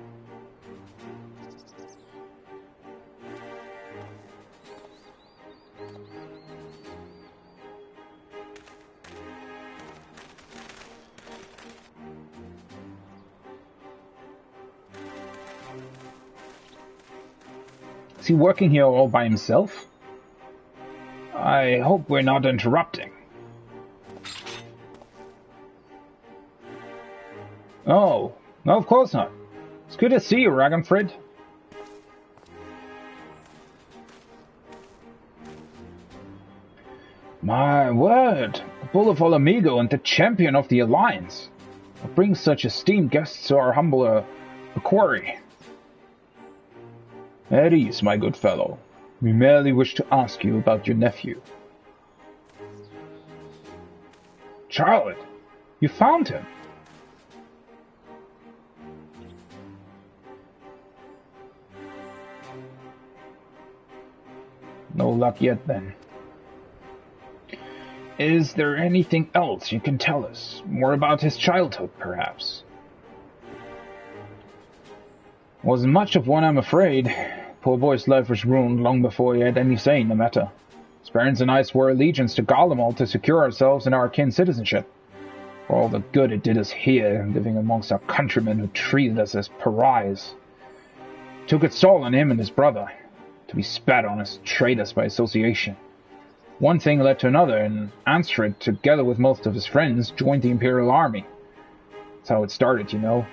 Is he working here all by himself? I hope we're not interrupting. Oh, no, of course not. It's good to see you, Ragnfrid. My word, Bull of Olamigo and the champion of the Alliance. What brings such esteemed guests to our humble quarry? At ease, my good fellow. We merely wish to ask you about your nephew. Charlotte, you found him. No luck yet, then. Is there anything else you can tell us? More about his childhood, perhaps? Wasn't much of one, I'm afraid. Poor boy's life was ruined long before he had any say in the matter. His parents and I swore allegiance to Garlemald to secure ourselves and our kin citizenship. For all the good it did us here, living amongst our countrymen who treated us as pariahs. It took its toll on him and his brother, to be spat on as traitors by association. One thing led to another, and Anstrid, together with most of his friends, joined the Imperial Army. That's how it started, you know.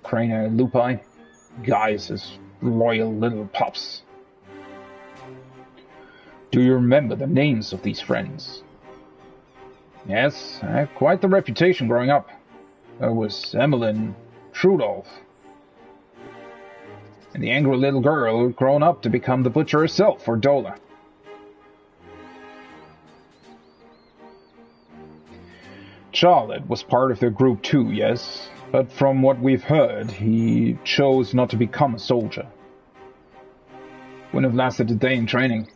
Craner and Lupi, guys as loyal little pups. Do you remember the names of these friends? Yes, I had quite the reputation growing up. There was Emmeline, Trudolf, and the angry little girl who had grown up to become the butcher herself, for Dola. Charlotte was part of their group too, yes, but from what we've heard, he chose not to become a soldier. Wouldn't have lasted a day in training.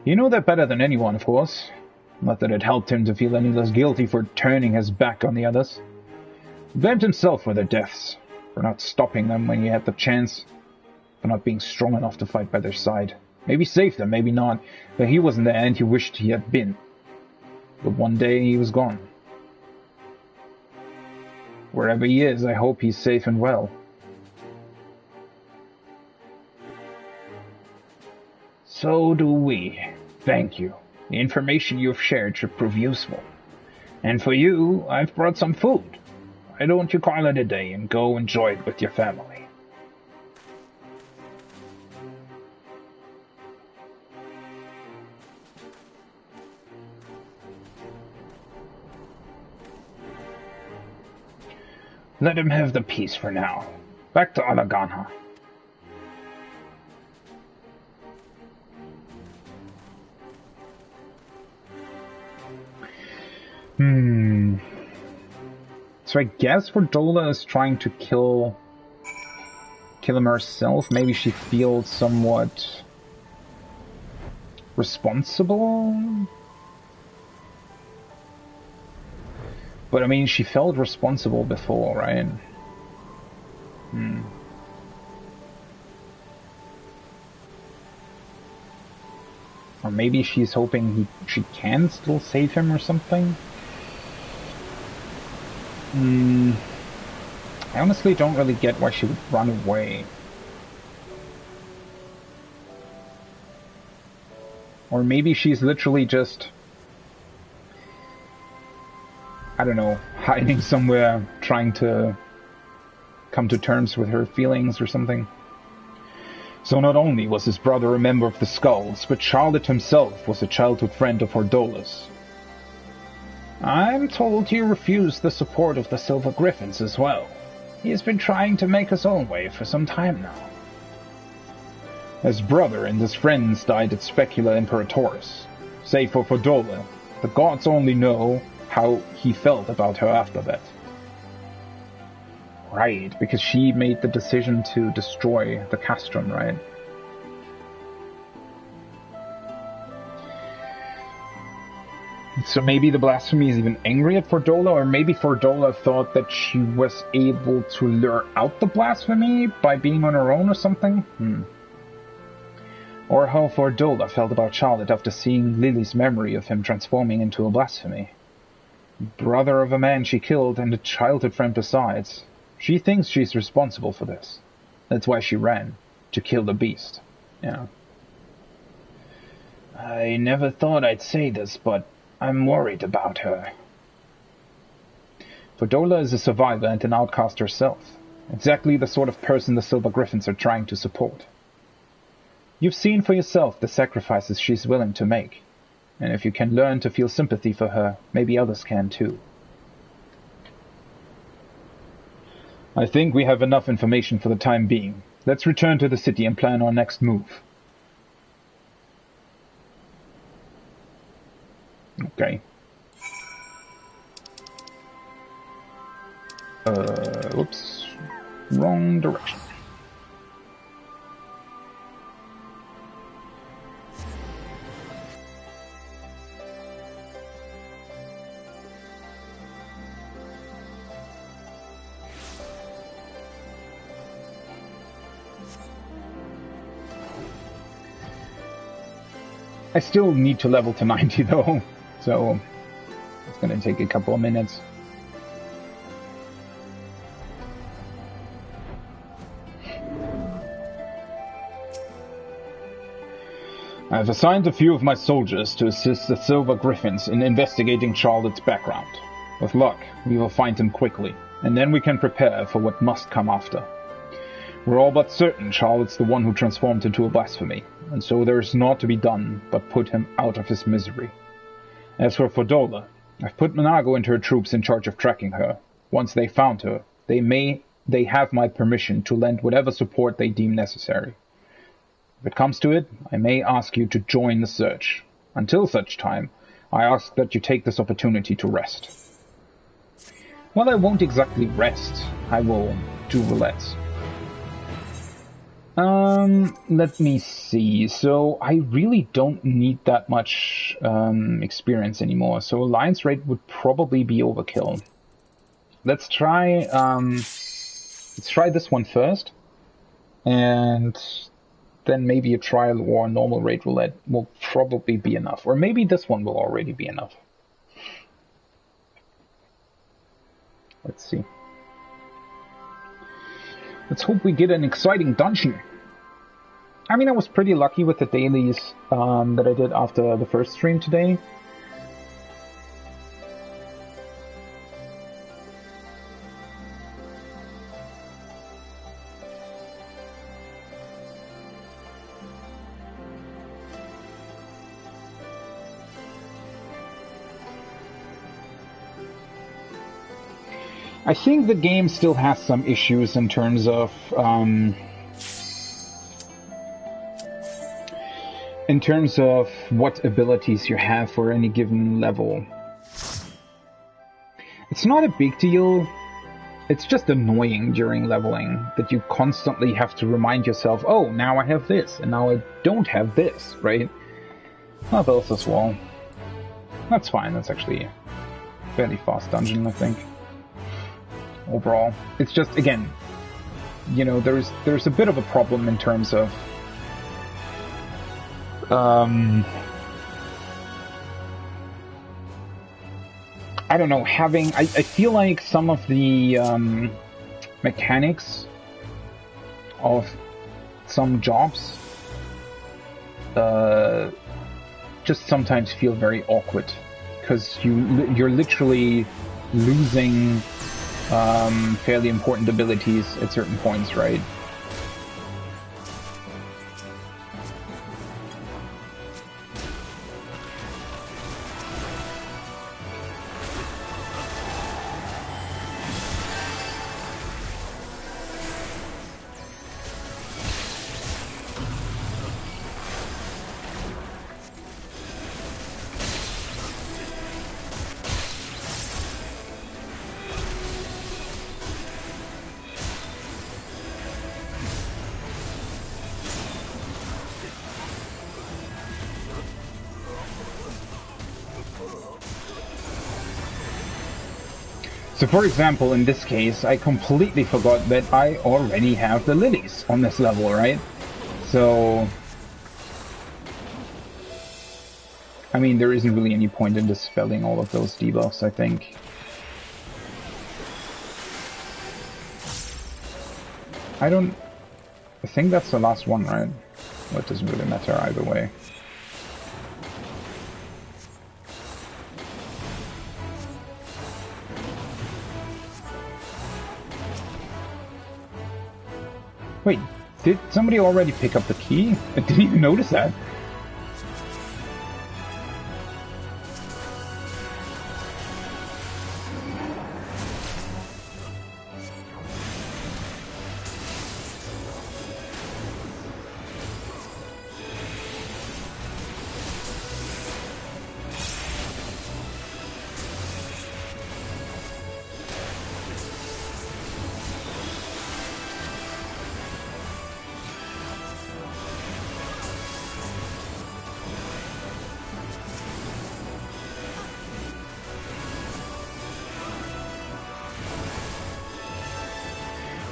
You know that better than anyone, of course. Not that it helped him to feel any less guilty for turning his back on the others. He blamed himself for their deaths, for not stopping them when he had the chance, for not being strong enough to fight by their side. Maybe save them, maybe not, but he wasn't there and he wished he had been. But one day he was gone. Wherever he is, I hope he's safe and well. So do we. Thank you. The information you've shared should prove useful. And for you, I've brought some food. Why don't you call it a day and go enjoy it with your family? Let him have the peace for now. Back to Alagana. So I guess Fordola is trying to kill him herself. Maybe she feels somewhat responsible. But I mean, she felt responsible before, right? Or maybe she's hoping she can still save him or something. I honestly don't really get why she would run away. Or maybe she's literally just, I don't know, hiding somewhere, trying to come to terms with her feelings or something. So not only was his brother a member of the Skulls, but Charlotte himself was a childhood friend of Hordola's. I'm told he refused the support of the Silver Griffins as well. He has been trying to make his own way for some time now. His brother and his friends died at Specula Imperatoris. Save for Fordola, the gods only know how he felt about her after that. Right, because she made the decision to destroy the castrum, right? So maybe the blasphemy is even angry at Fordola, or maybe Fordola thought that she was able to lure out the blasphemy by being on her own or something? Or how Fordola felt about Charlotte after seeing Lily's memory of him transforming into a blasphemy. Brother of a man she killed and a childhood friend besides. She thinks she's responsible for this. That's why she ran, to kill the beast. Yeah. I never thought I'd say this, but I'm worried about her. Fordola is a survivor and an outcast herself. Exactly the sort of person the Silver Griffins are trying to support. You've seen for yourself the sacrifices she's willing to make. And if you can learn to feel sympathy for her, maybe others can too. I think we have enough information for the time being. Let's return to the city and plan our next move. Okay. Whoops. Wrong direction. I still need to level to 90 though, so it's gonna take a couple of minutes. I have assigned a few of my soldiers to assist the Silver Griffins in investigating Charlotte's background. With luck, we will find him quickly, and then we can prepare for what must come after. We're all but certain Charlotte's the one who transformed into a blasphemy, and so there is naught to be done but put him out of his misery. As for Fordola, I've put Monago and her troops in charge of tracking her. Once they found her, they have my permission to lend whatever support they deem necessary. If it comes to it, I may ask you to join the search. Until such time, I ask that you take this opportunity to rest. Well, I won't exactly rest. I will do roulettes. Let me see. So I really don't need that much experience anymore. So alliance rate would probably be overkill. Let's try this one first, and then maybe a trial or normal rate roulette will probably be enough, or maybe this one will already be enough. Let's see. Let's hope we get an exciting dungeon. I mean, I was pretty lucky with the dailies that I did after the first stream today. I think the game still has some issues in terms of what abilities you have for any given level. It's not a big deal. It's just annoying during leveling that you constantly have to remind yourself, oh, now I have this, and now I don't have this, right? Oh, both as well. That's fine, that's actually a fairly fast dungeon, I think. Overall. It's just, again, you know, there's a bit of a problem in terms of I don't know, I feel like some of the mechanics of some jobs just sometimes feel very awkward, because you're literally losing fairly important abilities at certain points, right? So for example, in this case, I completely forgot that I already have the lilies on this level, right? So, I mean, there isn't really any point in dispelling all of those debuffs, I think. I think that's the last one, right? Well, it doesn't really matter either way. Wait, did somebody already pick up the key? I didn't even notice that.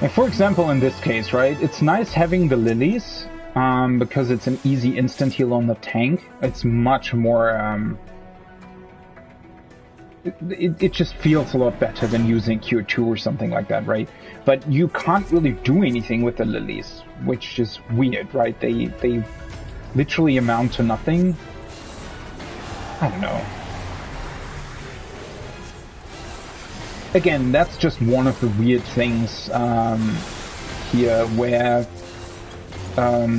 And for example, in this case, right, it's nice having the lilies, because it's an easy instant heal on the tank. It's much more, it just feels a lot better than using Cure 2 or something like that, right? But you can't really do anything with the lilies, which is weird, right? They literally amount to nothing. I don't know. Again, that's just one of the weird things here, where the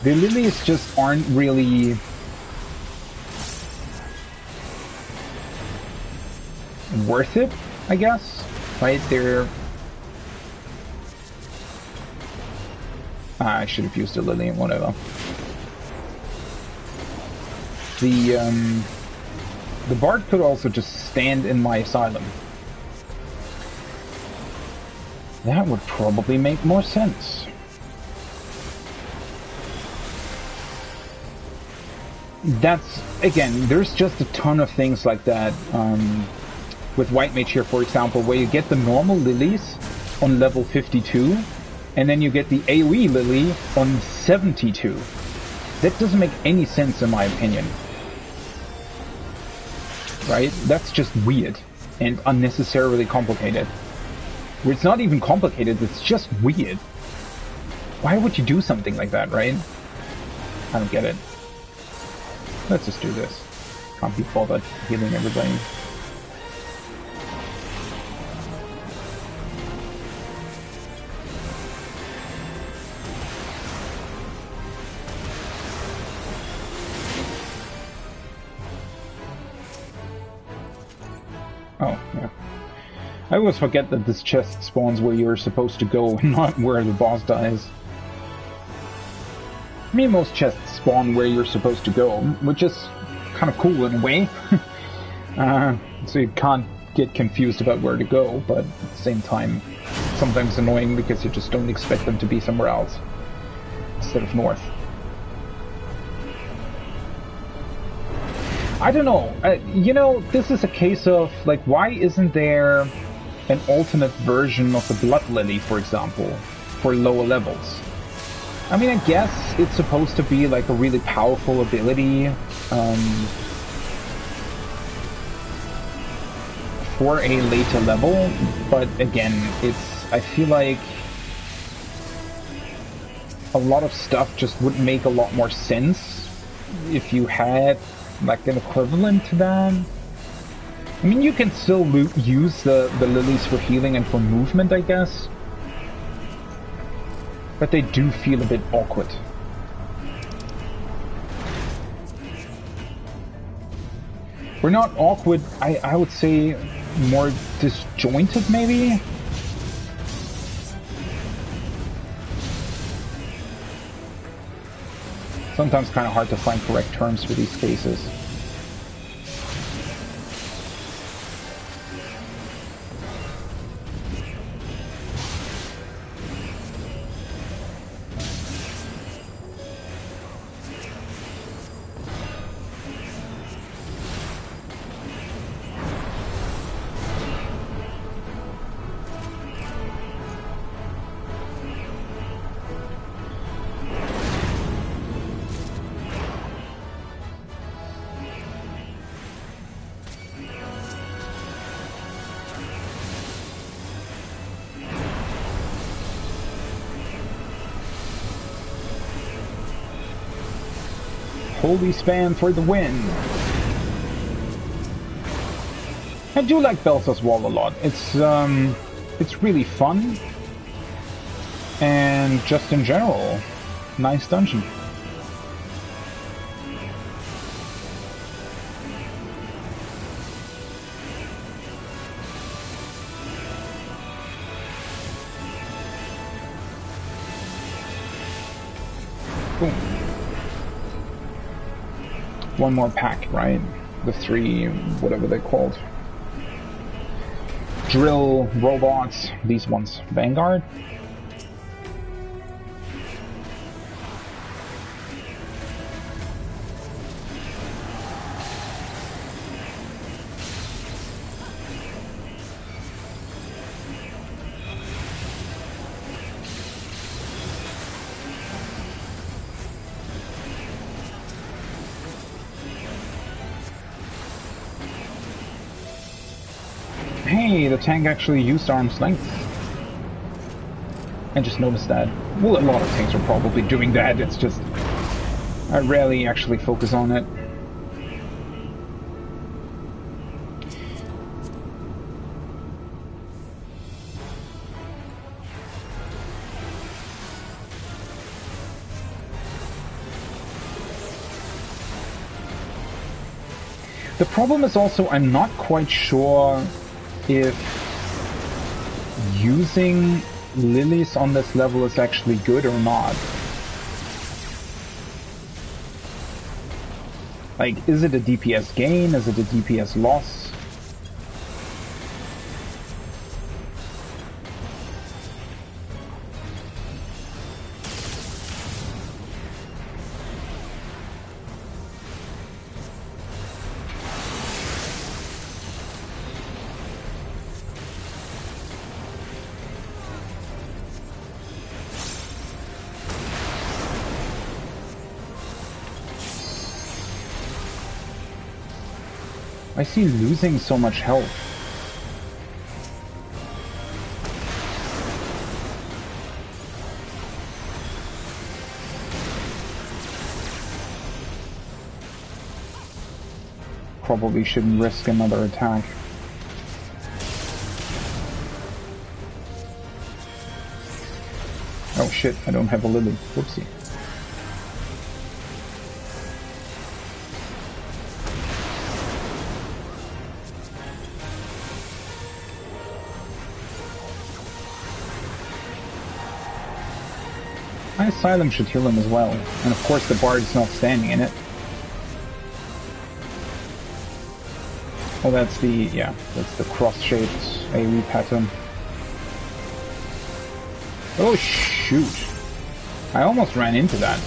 lilies just aren't really worth it, I guess, right? They're... I should have used a lily and whatever. The bard could also just stand in my asylum. That would probably make more sense. That's, again, there's just a ton of things like that with White Mage here, for example, where you get the normal lilies on level 52, and then you get the AoE lily on 72. That doesn't make any sense in my opinion. Right? That's just weird and unnecessarily complicated. Where it's not even complicated, it's just weird. Why would you do something like that, right? I don't get it. Let's just do this. Can't be bothered healing everybody. Oh, yeah. I always forget that this chest spawns where you're supposed to go and not where the boss dies. I mean, most chests spawn where you're supposed to go, which is kind of cool in a way. So you can't get confused about where to go, but at the same time, sometimes annoying because you just don't expect them to be somewhere else instead of north. I don't know. You know, this is a case of, like, why isn't there an alternate version of the Blood Lily, for example, for lower levels? I mean, I guess it's supposed to be, like, a really powerful ability for a later level, but again, I feel like a lot of stuff just would make a lot more sense if you had like an equivalent to that. I mean, you can still use the lilies for healing and for movement, I guess, but they do feel a bit awkward. We're not awkward, I would say more disjointed, maybe? Sometimes kind of hard to find correct terms for these cases. Holy spam for the win! I do like Belsa's Wall a lot. It's really fun, and just in general, nice dungeon. Boom. One more pack, right? The 3, whatever they're called. Drill robots, these ones. Vanguard? Hey, the tank actually used arm's length. I just noticed that. Well, a lot of tanks are probably doing that, it's just I rarely actually focus on it. The problem is also I'm not quite sure if using lilies on this level is actually good or not. Like, is it a DPS gain? Is it a DPS loss? I see losing so much health. Probably shouldn't risk another attack. Oh shit, I don't have a lily. Whoopsie. My Asylum should heal him as well. And of course the Bard's not standing in it. Oh, that's the, yeah, that's the cross-shaped AoE pattern. Oh, shoot. I almost ran into that.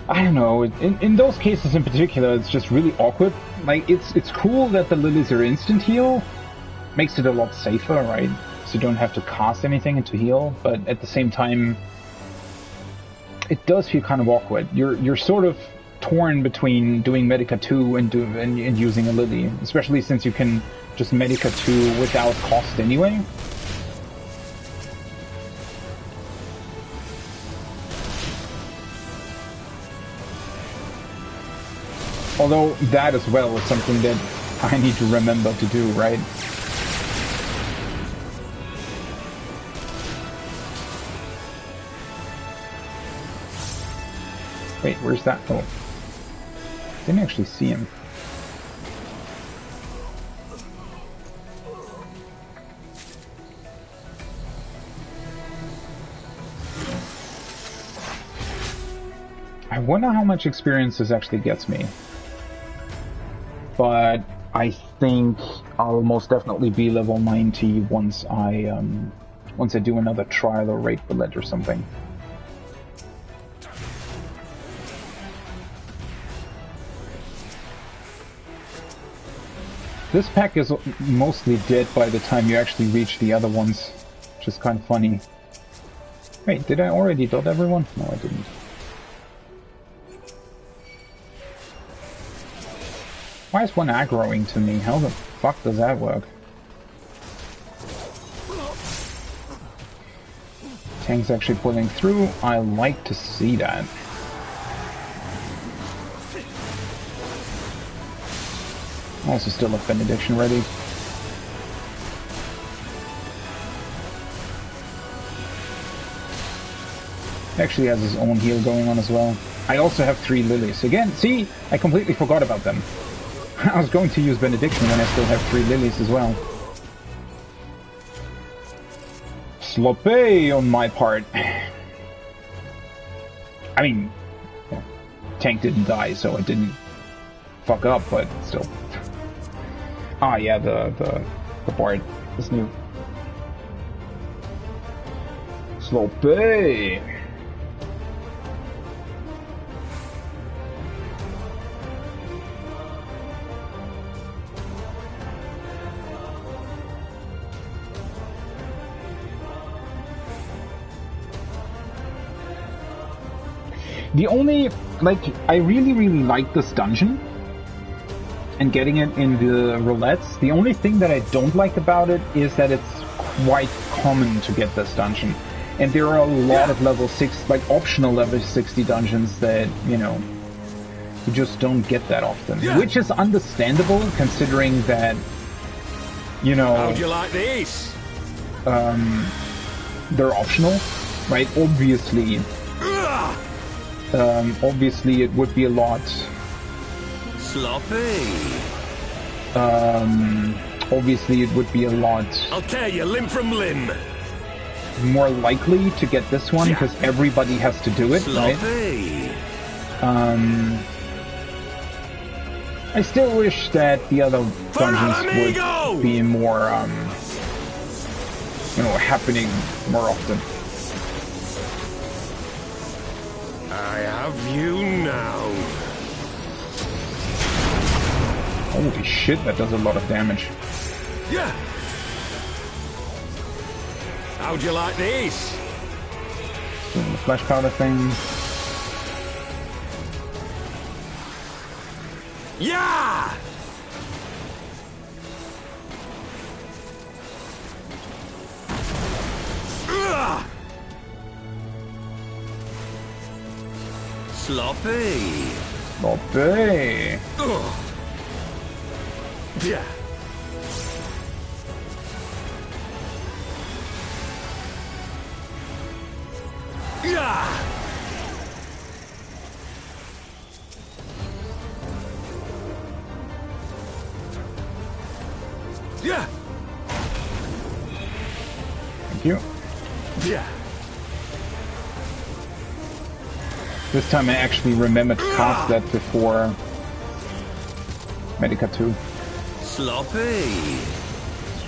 I don't know, in those cases in particular, it's just really awkward. Like, it's cool that the lilies are instant heal. Makes it a lot safer, right? So you don't have to cast anything into heal, but at the same time, it does feel kind of awkward. You're sort of torn between doing Medica 2 and using a lily, especially since you can just Medica 2 without cost anyway. Although that as well is something that I need to remember to do, right? Wait, where's that? Oh. Didn't actually see him. I wonder how much experience this actually gets me. But I think I'll most definitely be level 90 once I do another trial or raid roulette or something. This pack is mostly dead by the time you actually reach the other ones, which is kind of funny. Wait, did I already dot everyone? No, I didn't. Why is one aggroing to me? How the fuck does that work? Tank's actually pulling through. I like to see that. Also still have Benediction ready. Actually has his own heal going on as well. I also have 3 lilies. Again, see? I completely forgot about them. I was going to use Benediction when I still have 3 lilies as well. Sloppy on my part. I mean, yeah, Tank didn't die, so it didn't fuck up, but still. Ah, yeah, the Bard is new. Sloppy! The only, like, I really like this dungeon and getting it in the roulettes. The only thing that I don't like about it is that it's quite common to get this dungeon. And there are a lot of level 6, like optional level 60 dungeons that, you know, you just don't get that often. Which is understandable considering that, you know... How'd you like these? They're optional, right? Obviously... obviously it would be a lot... Sloppy. Obviously it would be a lot... I'll tear you limb from limb. More likely to get this one because everybody has to do it, Sloppy. right? I still wish that the other dungeons would be more, you know, happening more often. I have you now. Holy shit, that does a lot of damage. Yeah. How'd you like these? Doing the flesh powder thing. Yeah. Sloppy. Sloppy. Yeah. Yeah. Yeah. Thank you. Yeah. This time I actually remembered to cast that before Medica 2. Sloppy.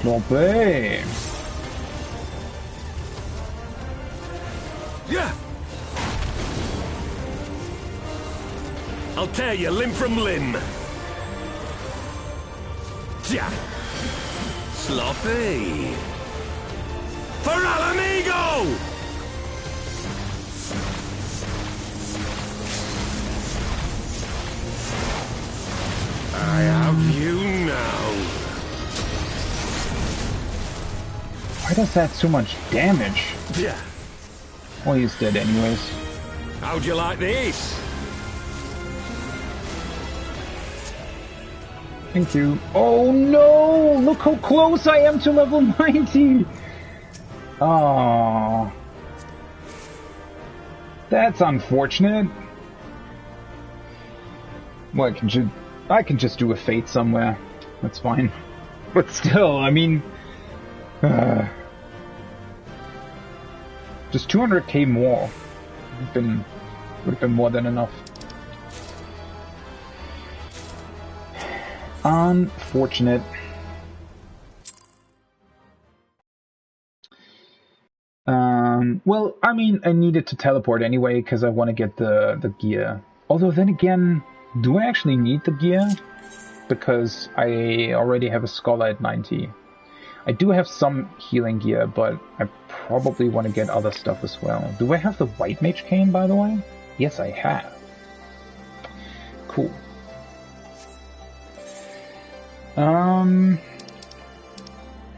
Sloppy. Yeah. I'll tear you limb from limb. Yeah. Sloppy. For Alamigo! I have you now. Why does that so much damage? Yeah. Well, he's dead anyways. How'd you like this? Thank you. Oh no! Look how close I am to level 90! Oh, that's unfortunate. Well, I can just do a fate somewhere. That's fine. But still, I mean, just 200k more would have been more than enough. Unfortunate. Well, I mean, I needed to teleport anyway because I want to get the gear. Although then again, do I actually need the gear? Because I already have a Scholar at 90. I do have some healing gear, but I probably want to get other stuff as well. Do I have the White Mage Cane, by the way? Yes, I have. Cool.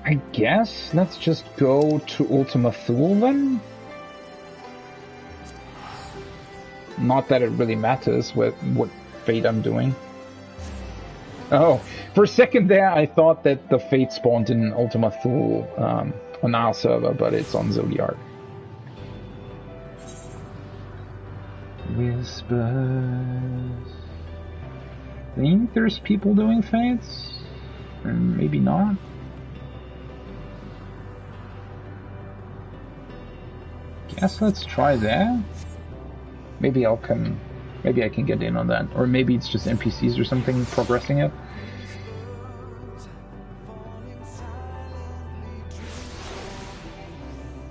I guess let's just go to Ultima Thule then? Not that it really matters what fate I'm doing. Oh, for a second there I thought that the fate spawned in Ultima Thule on our server, but it's on Zodiark. Whispers. I think there's people doing fates? Or maybe not. Guess let's try that. Maybe I can get in on that. Or maybe it's just NPCs or something progressing it.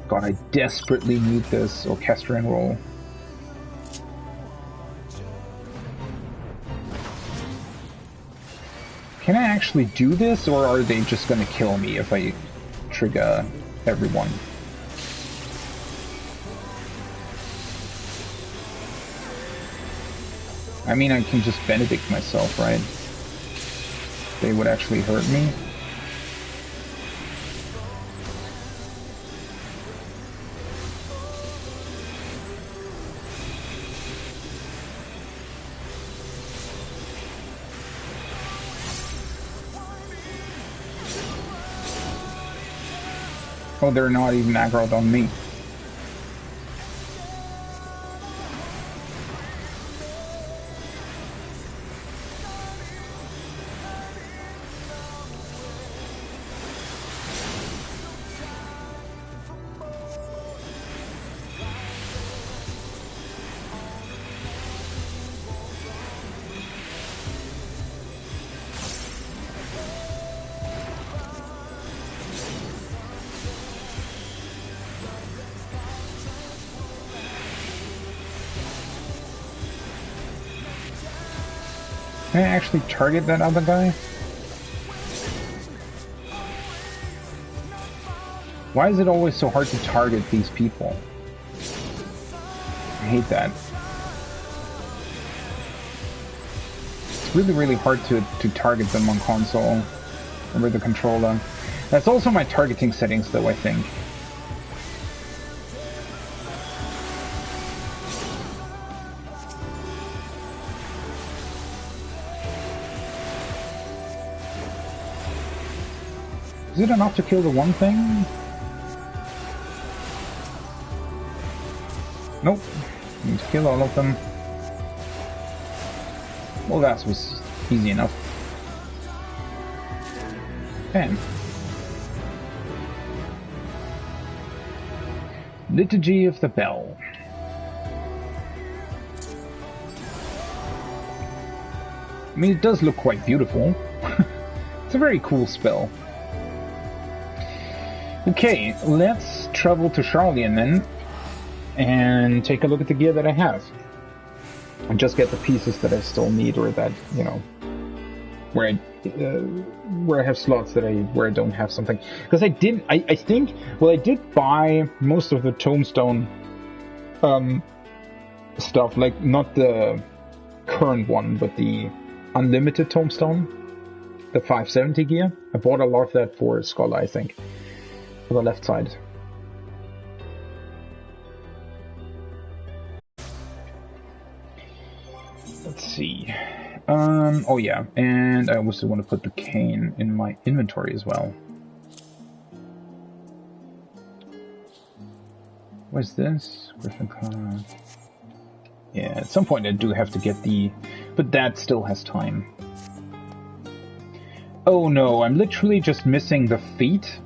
God, I desperately need this Orchestrion roll. Can I actually do this, or are they just gonna kill me if I trigger everyone? I mean, I can just Benedict myself, right? They would actually hurt me. Oh, they're not even aggroed on me. Can I actually target that other guy? Why is it always so hard to target these people? I hate that. It's really, really hard to target them on console or with the controller. That's also my targeting settings though, I think. Is it enough to kill the one thing? Nope. Need to kill all of them. Well, that was easy enough. Bam. Liturgy of the Bell. I mean, it does look quite beautiful. It's a very cool spell. Okay, let's travel to Charlian then, and take a look at the gear that I have. And just get the pieces that I still need, or that, you know, where I have slots that where I don't have something. Because I think, well, I did buy most of the Tombstone stuff, like not the current one, but the Unlimited Tombstone, the 570 gear. I bought a lot of that for Scholar, I think, for the left side. Let's see. Oh yeah, and I also want to put the cane in my inventory as well. Where's this? Griffin card. Yeah, at some point I do have to get the... But that still has time. Oh no, I'm literally just missing the feet?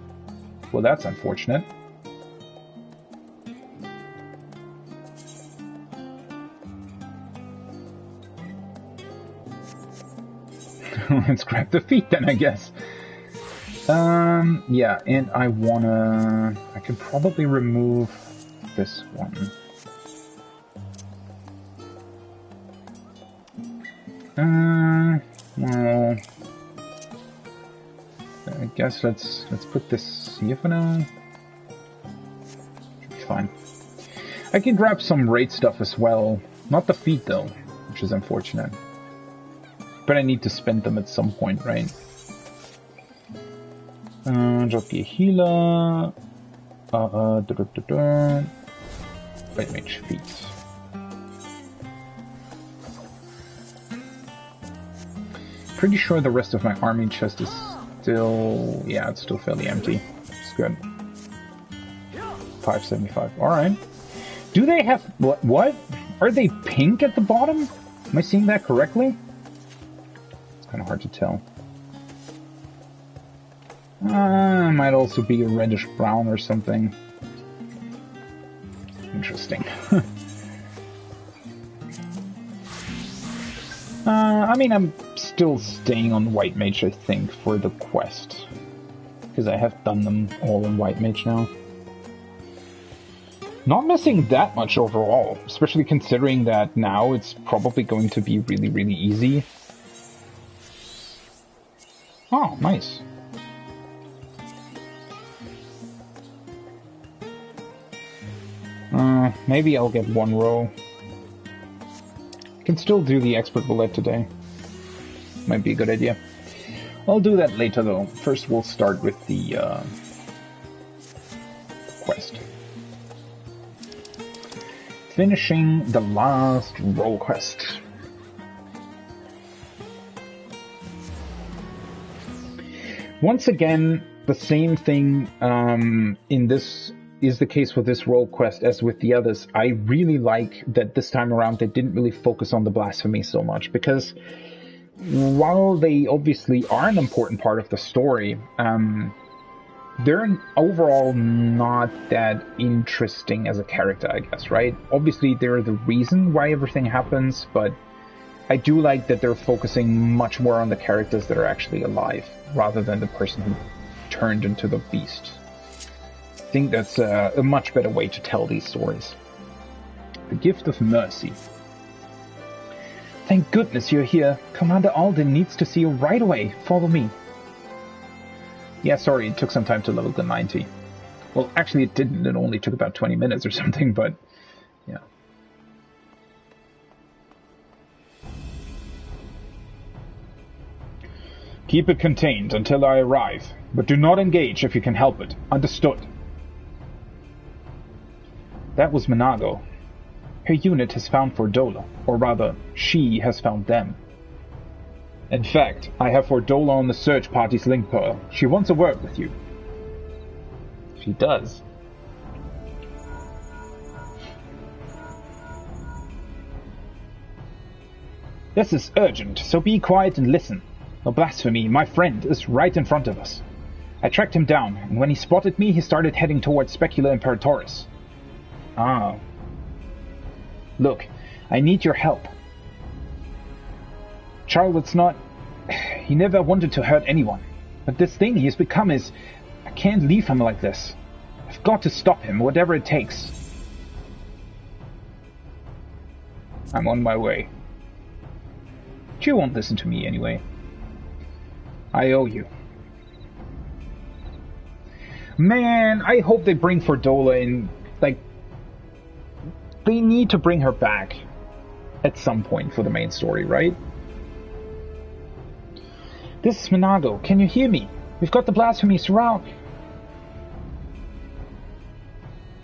Well, that's unfortunate. Let's grab the feet then, I guess. Yeah, and I can probably remove this one. Well, I guess let's put this here for now. It's fine. I can grab some raid stuff as well. Not the feet though, which is unfortunate. But I need to spend them at some point, right? Drop the healer. White mage feet. Pretty sure the rest of my army chest is still... Yeah, it's still fairly empty. It's good. 575. Alright. Do they have... What? Are they pink at the bottom? Am I seeing that correctly? Kind of hard to tell. Might also be a reddish brown or something. Interesting. I mean, I'm still staying on White Mage, I think, for the quest. Because I have done them all in White Mage now. Not missing that much overall, especially considering that now it's probably going to be really, really easy. Oh, nice. Maybe I'll get one row. Can still do the expert bullet today. Might be a good idea. I'll do that later though. First we'll start with the quest. Finishing the last Rolequest. Once again, the same thing in this is the case with this Rolequest as with the others. I really like that this time around they didn't really focus on the blasphemy so much, because while they obviously are an important part of the story, they're overall not that interesting as a character, I guess, right? Obviously they're the reason why everything happens, but I do like that they're focusing much more on the characters that are actually alive, rather than the person who turned into the beast. I think that's a much better way to tell these stories. The Gift of Mercy. Thank goodness you're here. Commander Alden needs to see you right away. Follow me. Yeah, sorry, it took some time to level to 90. Well, actually it didn't. It only took about 20 minutes or something, but yeah. Keep it contained until I arrive, but do not engage if you can help it. Understood? That was Minago. Her unit has found Fordola, or rather, she has found them. In fact, I have Fordola on the search party's link pearl. She wants a word with you. She does. This is urgent, so be quiet and listen. The blasphemy, my friend, is right in front of us. I tracked him down, and when he spotted me, he started heading towards Specula Imperatoris. Ah. Look, I need your help. Charlotte's not... He never wanted to hurt anyone. But this thing he's become is... I can't leave him like this. I've got to stop him, whatever it takes. I'm on my way. But you won't listen to me anyway. I owe you. Man, I hope they bring Fordola in. Like, they need to bring her back at some point for the main story, right? This is Minago. Can you hear me? We've got the blasphemy surround.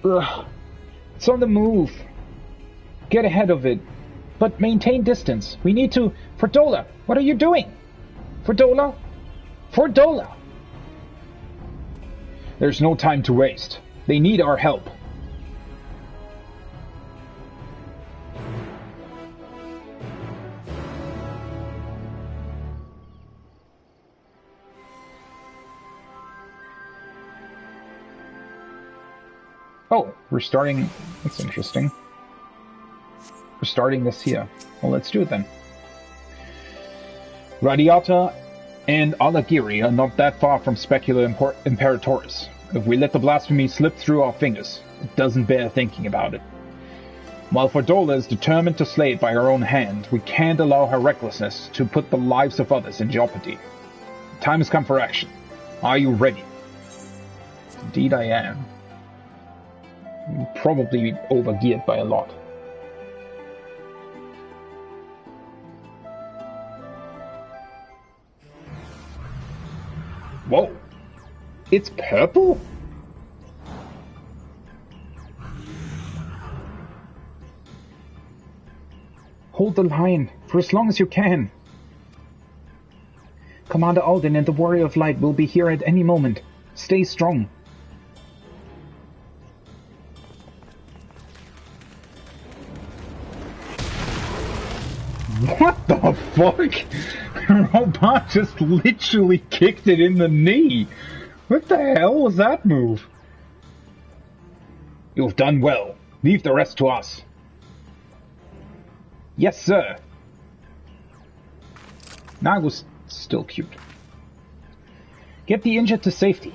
Ugh. It's on the move. Get ahead of it. But maintain distance. We need to... Fordola, what are you doing? Fordola? Fordola! There's no time to waste. They need our help. Oh, we're starting... That's interesting. We're starting this here. Well, let's do it then. Radiata and Alagiri are not that far from Specula Imperatoris. If we let the blasphemy slip through our fingers, it doesn't bear thinking about it. While Fordola is determined to slay it by her own hand, we can't allow her recklessness to put the lives of others in jeopardy. The time has come for action. Are you ready? Indeed I am. Probably overgeared by a lot. Whoa! It's purple? Hold the line, for as long as you can. Commander Alden and the Warrior of Light will be here at any moment. Stay strong. What the fuck? Robot just literally kicked it in the knee. What the hell was that move? You've done well. Leave the rest to us. Yes, sir. Nago's still cute. Get the injured to safety.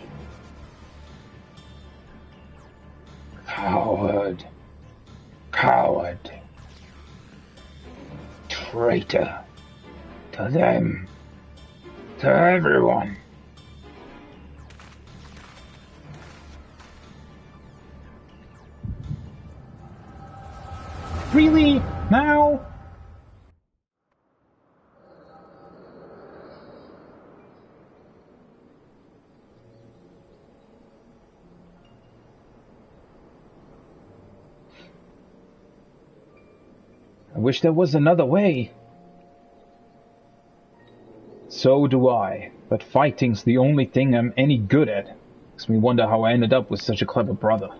Coward. Coward. Traitor. To them. To everyone. Really? Now? I wish there was another way. So do I, but fighting's the only thing I'm any good at. Makes me wonder how I ended up with such a clever brother.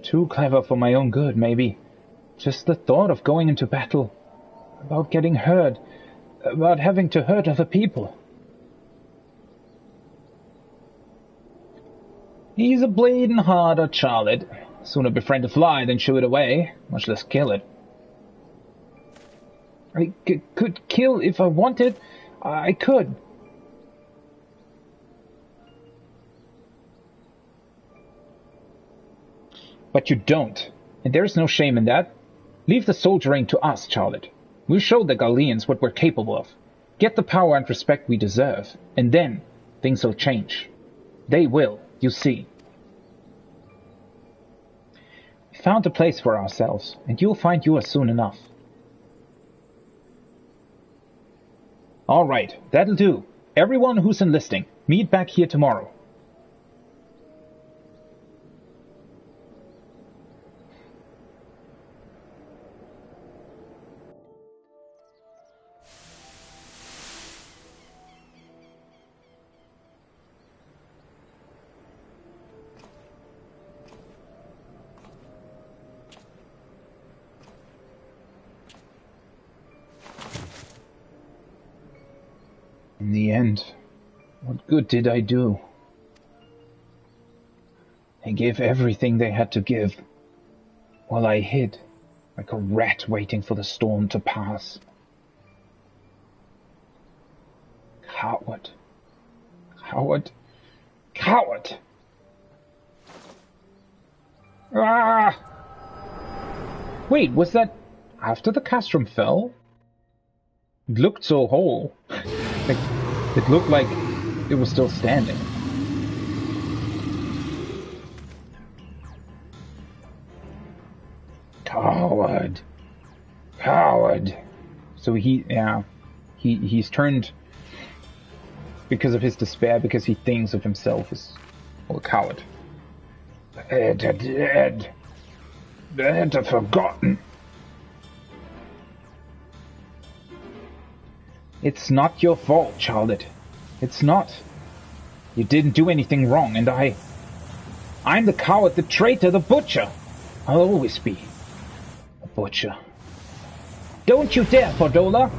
Too clever for my own good, maybe. Just the thought of going into battle. About getting hurt. About having to hurt other people. He's a bleeding harder, Charlotte. Sooner befriend a fly than shoo it away, much less kill it. I could kill if I wanted. I could. But you don't, and there's no shame in that. Leave the soldiering to us, Charlotte. We'll show the Gallians what we're capable of. Get the power and respect we deserve, and then things will change. They will, you see. We found a place for ourselves, and you'll find yours soon enough. All right, that'll do. Everyone who's enlisting, meet back here tomorrow. In the end, what good did I do? They gave everything they had to give, while I hid, like a rat waiting for the storm to pass. Coward. Coward. Coward! Ah! Wait, was that after the castrum fell? It looked so whole. It looked like it was still standing. Coward. Coward. So he's turned because of his despair, because he thinks of himself as a coward. They're dead. They're forgotten. It's not your fault, Charlotte. It's not. You didn't do anything wrong, and I'm the coward, the traitor, the butcher. I'll always be a butcher. Don't you dare, Fordola!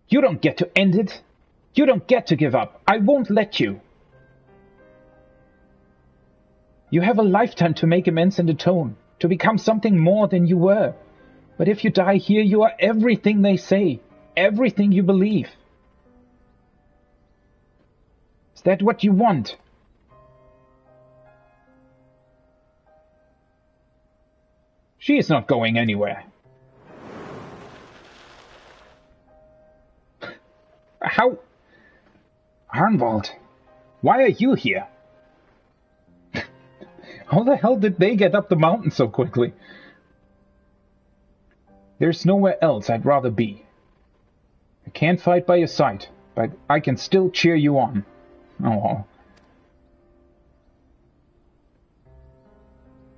You don't get to end it. You don't get to give up. I won't let you. You have a lifetime to make amends and atone, to become something more than you were. But if you die here, you are everything they say, everything you believe. Is that what you want? She is not going anywhere. How? Arnwald, why are you here? How the hell did they get up the mountain so quickly? There's nowhere else I'd rather be. I can't fight by your side, but I can still cheer you on. Oh.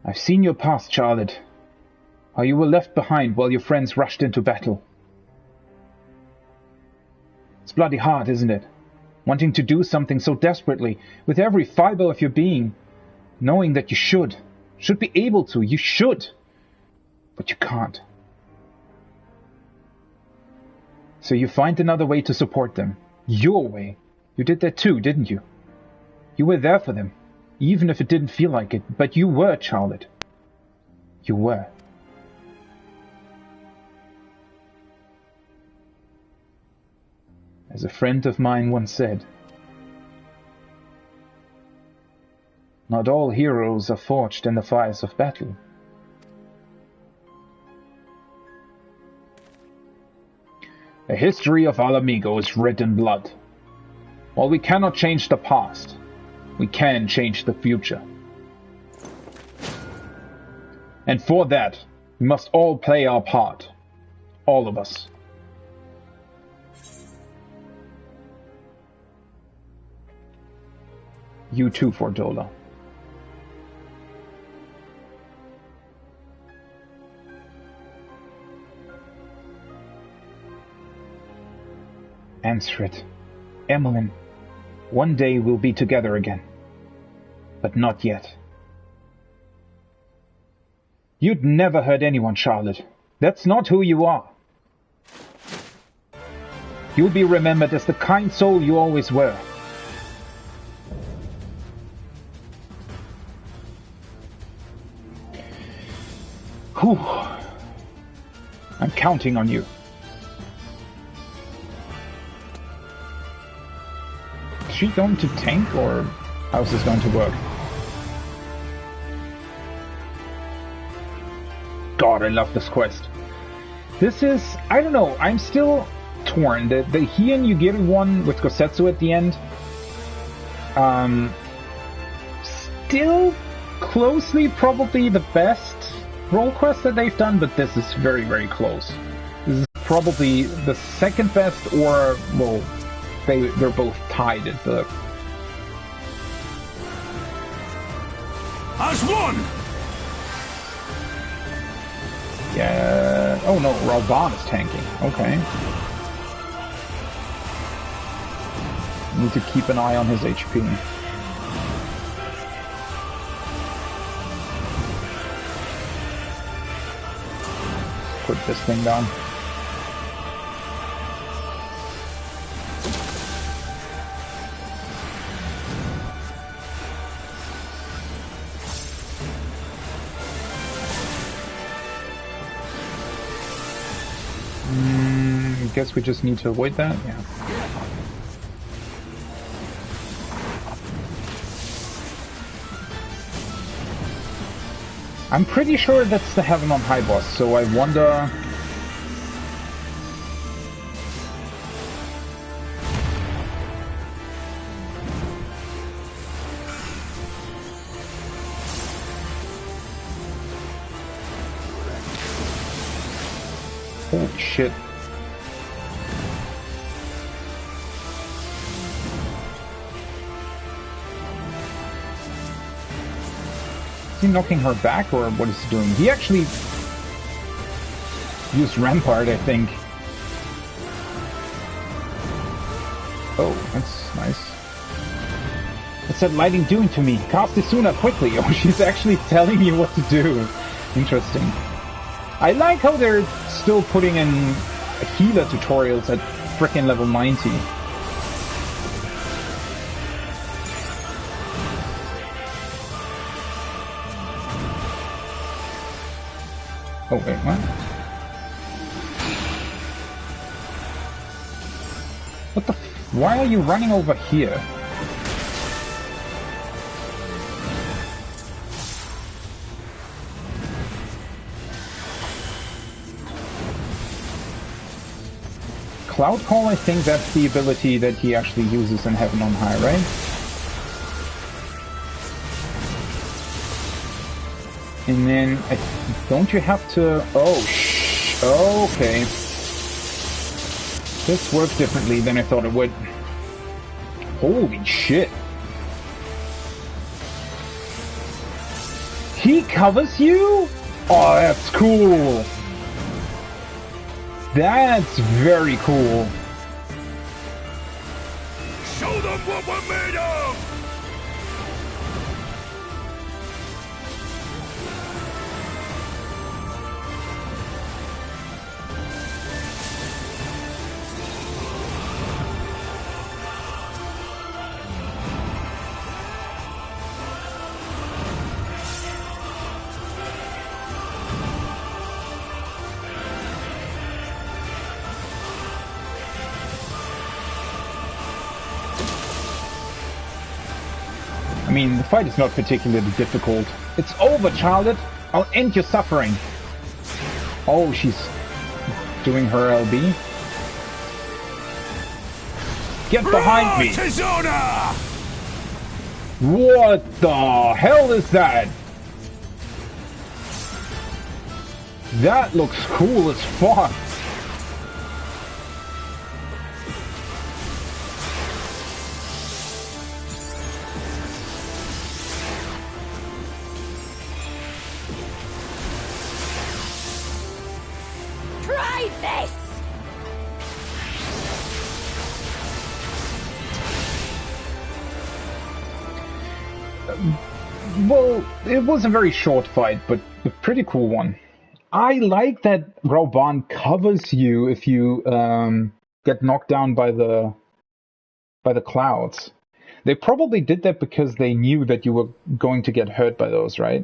I've seen your past, Charlotte. How you were left behind while your friends rushed into battle. It's bloody hard, isn't it? Wanting to do something so desperately, with every fiber of your being, knowing that you should be able to, you should, but you can't. So you find another way to support them. Your way. You did that too, didn't you? You were there for them, even if it didn't feel like it, but you were, Charlotte. You were. As a friend of mine once said, not all heroes are forged in the fires of battle. The history of Alamigo is written in blood. While we cannot change the past, we can change the future. And for that, we must all play our part. All of us. You too, Fordola. Answer it. Emmeline, one day we'll be together again. But not yet. You'd never hurt anyone, Charlotte. That's not who you are. You'll be remembered as the kind soul you always were. Whew. I'm counting on you. Is she going to tank, or how's this going to work? God, I love this quest. This is, I don't know, I'm still torn. The Heian Yugiri one with Gosetsu at the end, still closely probably the best Rolequest that they've done, but this is very, very close. This is probably the second best, or, well, they're both tied at the... As one! Yeah... Oh no, Ralban is tanking. Okay. Need to keep an eye on his HP. put this thing down. I guess we just need to avoid that, yeah. I'm pretty sure that's the Heaven on High boss, so I wonder... Holy shit. Is he knocking her back, or what is he doing? He actually used Rampart, I think. Oh, that's nice. What's that lighting doing to me? Cast it sooner, quickly! Oh, she's actually telling you what to do. Interesting. I like how they're still putting in healer tutorials at frickin' level 90. Oh wait, what? What the f- Why are you running over here? Cloud Call, I think that's the ability that he actually uses in Heaven on High, right? And then, don't you have to... Oh, okay. This works differently than I thought it would. Holy shit. He covers you? Oh, that's cool. That's very cool. Show them what we're made of! I mean, the fight is not particularly difficult. It's over, Charlotte! I'll end your suffering! Oh, she's doing her LB. Get behind me! Tizona! What the hell is that? That looks cool as fuck! Well, it was a very short fight, but a pretty cool one. I like that Rauban covers you if you get knocked down by the clouds. They probably did that because they knew that you were going to get hurt by those, right?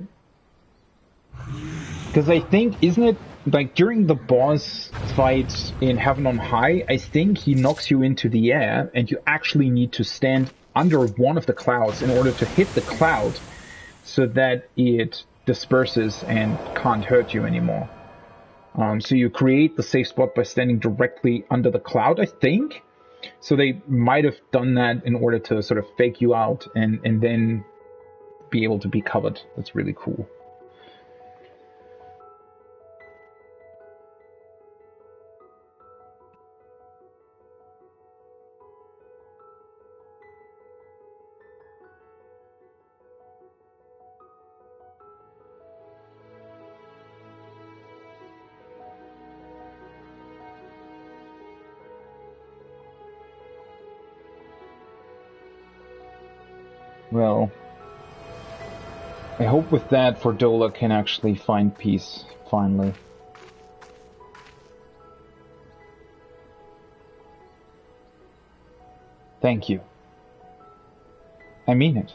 Because I think, isn't it, like during the boss fight in Heaven on High, I think he knocks you into the air and you actually need to stand under one of the clouds in order to hit the cloud so that it disperses and can't hurt you anymore. So you create the safe spot by standing directly under the cloud, I think. So they might have done that in order to sort of fake you out and then be able to be covered. That's really cool. Well, I hope with that Fordola can actually find peace, finally. Thank you. I mean it.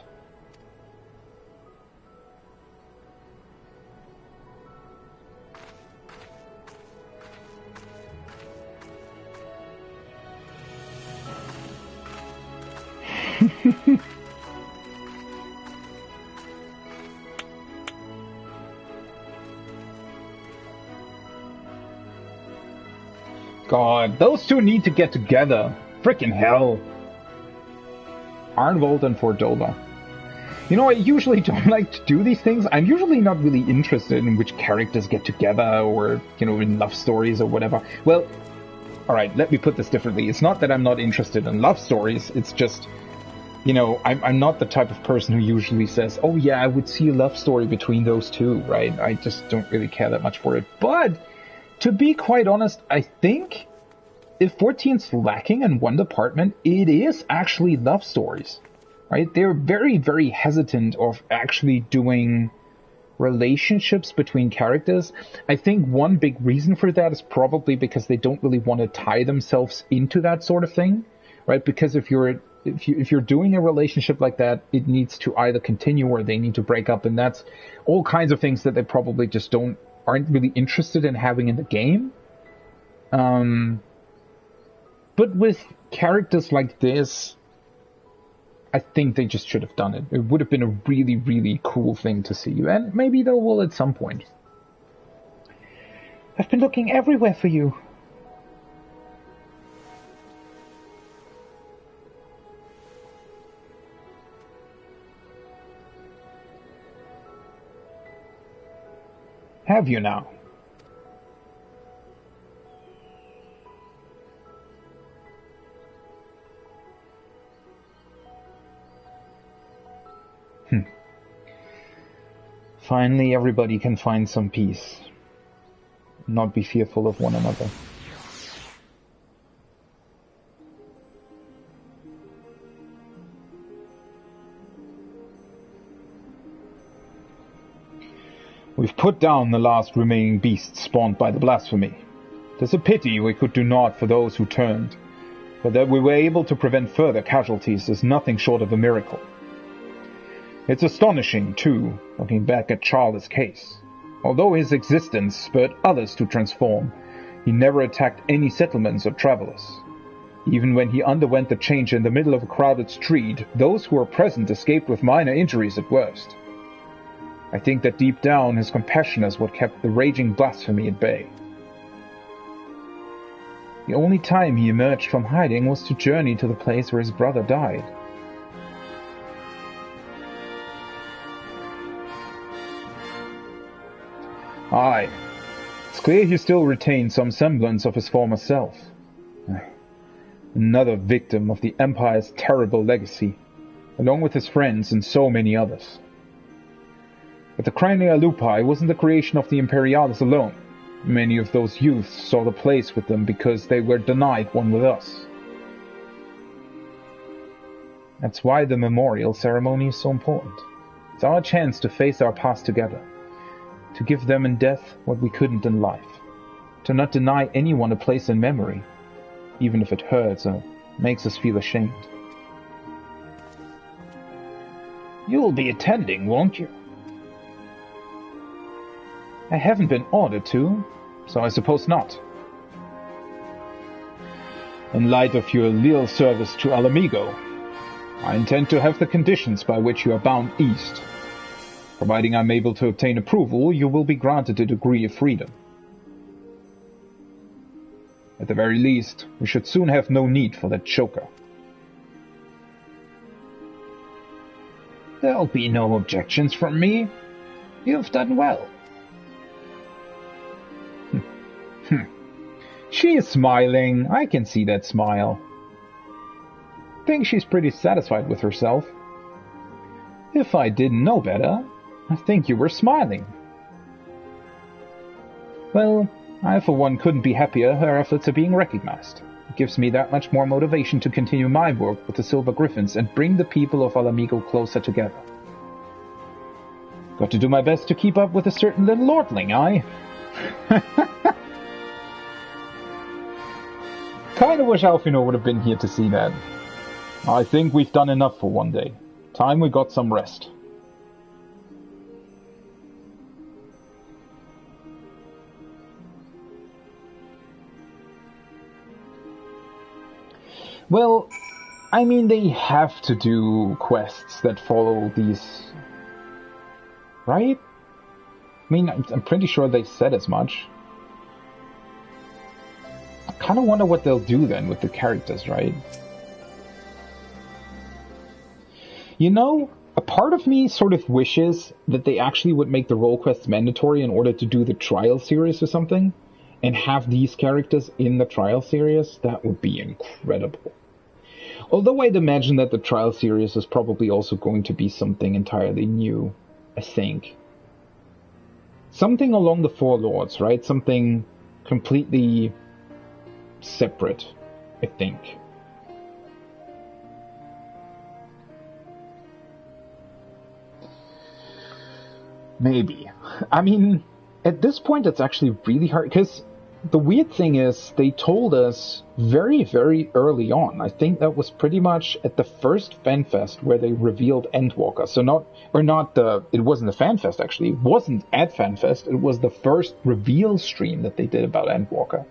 God, those two need to get together. Frickin' hell. Arnvold and Fordola. You know, I usually don't like to do these things. I'm usually not really interested in which characters get together or, you know, in love stories or whatever. Well, alright, let me put this differently. It's not that I'm not interested in love stories. It's just, you know, I'm not the type of person who usually says, oh yeah, I would see a love story between those two, right? I just don't really care that much for it. But, to be quite honest, I think if 14's lacking in one department, it is actually love stories, right? They're very, very hesitant of actually doing relationships between characters. I think one big reason for that is probably because they don't really want to tie themselves into that sort of thing, right? Because if you're doing a relationship like that, it needs to either continue or they need to break up, and that's all kinds of things that they probably just aren't really interested in having in the game. But with characters like this, I think they just should have done it. It would have been a really, really cool thing to see. And maybe they will at some point. I've been looking everywhere for you. Have you now? Finally, everybody can find some peace. Not be fearful of one another. We've put down the last remaining beasts spawned by the blasphemy. 'Tis a pity we could do naught for those who turned, but that we were able to prevent further casualties is nothing short of a miracle. It's astonishing, too, looking back at Charles' case. Although his existence spurred others to transform, he never attacked any settlements or travelers. Even when he underwent the change in the middle of a crowded street, those who were present escaped with minor injuries at worst. I think that deep down his compassion is what kept the raging blasphemy at bay. The only time he emerged from hiding was to journey to the place where his brother died. Aye, it's clear he still retained some semblance of his former self. Another victim of the Empire's terrible legacy, along with his friends and so many others. But the Crimea Lupi wasn't the creation of the Imperialis alone. Many of those youths saw the place with them because they were denied one with us. That's why the memorial ceremony is so important. It's our chance to face our past together. To give them in death what we couldn't in life. To not deny anyone a place in memory, even if it hurts or makes us feel ashamed. You'll be attending, won't you? I haven't been ordered to, so I suppose not. In light of your leal service to Alamigo, I intend to have the conditions by which you are bound east. Providing I'm able to obtain approval, you will be granted a degree of freedom. At the very least, we should soon have no need for that choker. There'll be no objections from me. You've done well. She is smiling. I can see that smile. Think she's pretty satisfied with herself. If I didn't know better, I think you were smiling. Well, I for one couldn't be happier her efforts are being recognized. It gives me that much more motivation to continue my work with the Silver Griffins and bring the people of Alamigo closer together. Got to do my best to keep up with a certain little lordling, aye? Kinda wish Alfino would have been here to see that. I think we've done enough for one day. Time we got some rest. Well, I mean, they have to do quests that follow these... Right? I mean, I'm pretty sure they said as much. I kind of wonder what they'll do then with the characters, right? You know, a part of me sort of wishes that they actually would make the Rolequests mandatory in order to do the trial series or something, and have these characters in the trial series. That would be incredible. Although I'd imagine that the trial series is probably also going to be something entirely new, I think. Something along the Four Lords, right? Something completely separate, I think. Maybe. I mean, at this point it's actually really hard, because the weird thing is they told us very, very early on. I think that was pretty much at the first FanFest where they revealed Endwalker. So it wasn't a FanFest actually. It wasn't at FanFest. It was the first reveal stream that they did about Endwalker.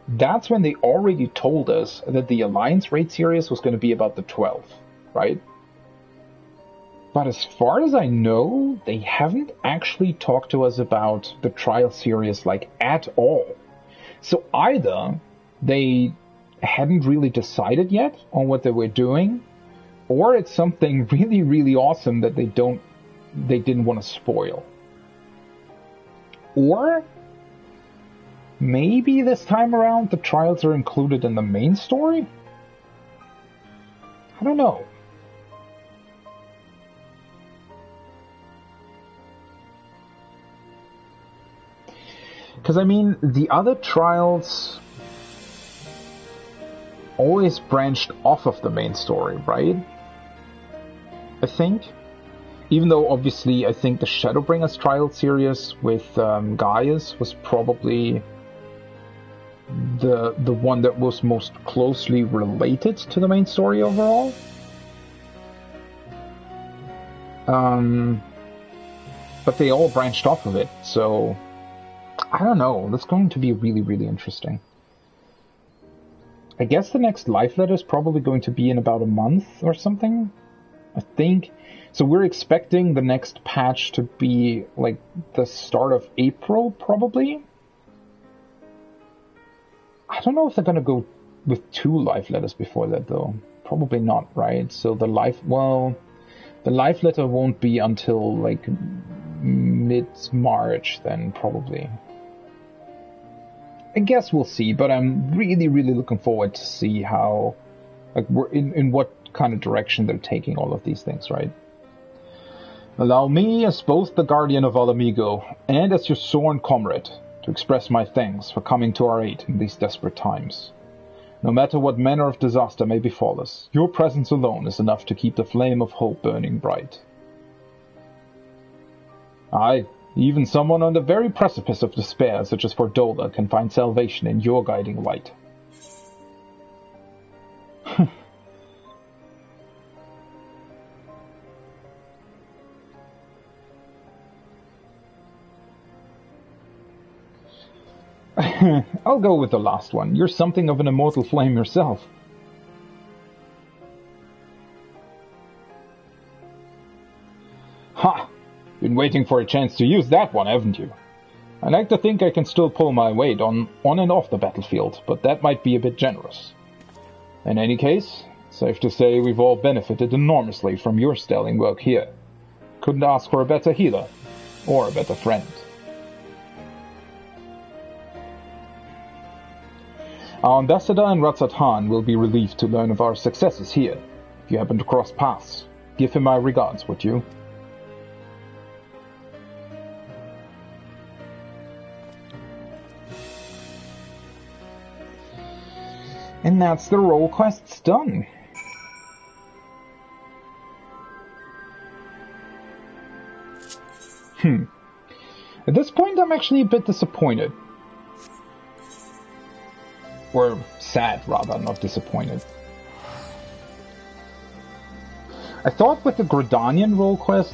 That's when they already told us that the Alliance Raid series was going to be about the 12th, right? But as far as I know, they haven't actually talked to us about the trial series, like, at all. So either they hadn't really decided yet on what they were doing, or it's something really, really awesome that they didn't want to spoil. Or maybe this time around the trials are included in the main story? I don't know. Because, I mean, the other trials always branched off of the main story, right? I think. Even though, obviously, I think the Shadowbringers trial series with Gaius was probably the one that was most closely related to the main story overall. But they all branched off of it, so... I don't know, that's going to be really, really interesting. I guess the next life letter is probably going to be in about a month or something, I think. So we're expecting the next patch to be like the start of April, probably. I don't know if they're going to go with 2 life letters before that, though. Probably not, right? So the life letter won't be until like mid-March then, probably. I guess we'll see, but I'm really, really looking forward to see how, like, in what kind of direction they're taking all of these things, right? Allow me, as both the guardian of Alamigo and as your sworn comrade, to express my thanks for coming to our aid in these desperate times. No matter what manner of disaster may befall us, your presence alone is enough to keep the flame of hope burning bright. Aye. Even someone on the very precipice of despair, such as Fordola, can find salvation in your guiding light. I'll go with the last one. You're something of an immortal flame yourself. Ha! Been waiting for a chance to use that one, haven't you? I like to think I can still pull my weight on and off the battlefield, but that might be a bit generous. In any case, safe to say we've all benefited enormously from your sterling work here. Couldn't ask for a better healer, or a better friend. Our ambassador in Ratzat Han will be relieved to learn of our successes here. If you happen to cross paths, give him my regards, would you? And that's the Rolequests done. At this point, I'm actually a bit disappointed. Or sad, rather, not disappointed. I thought with the Gridanian role quest,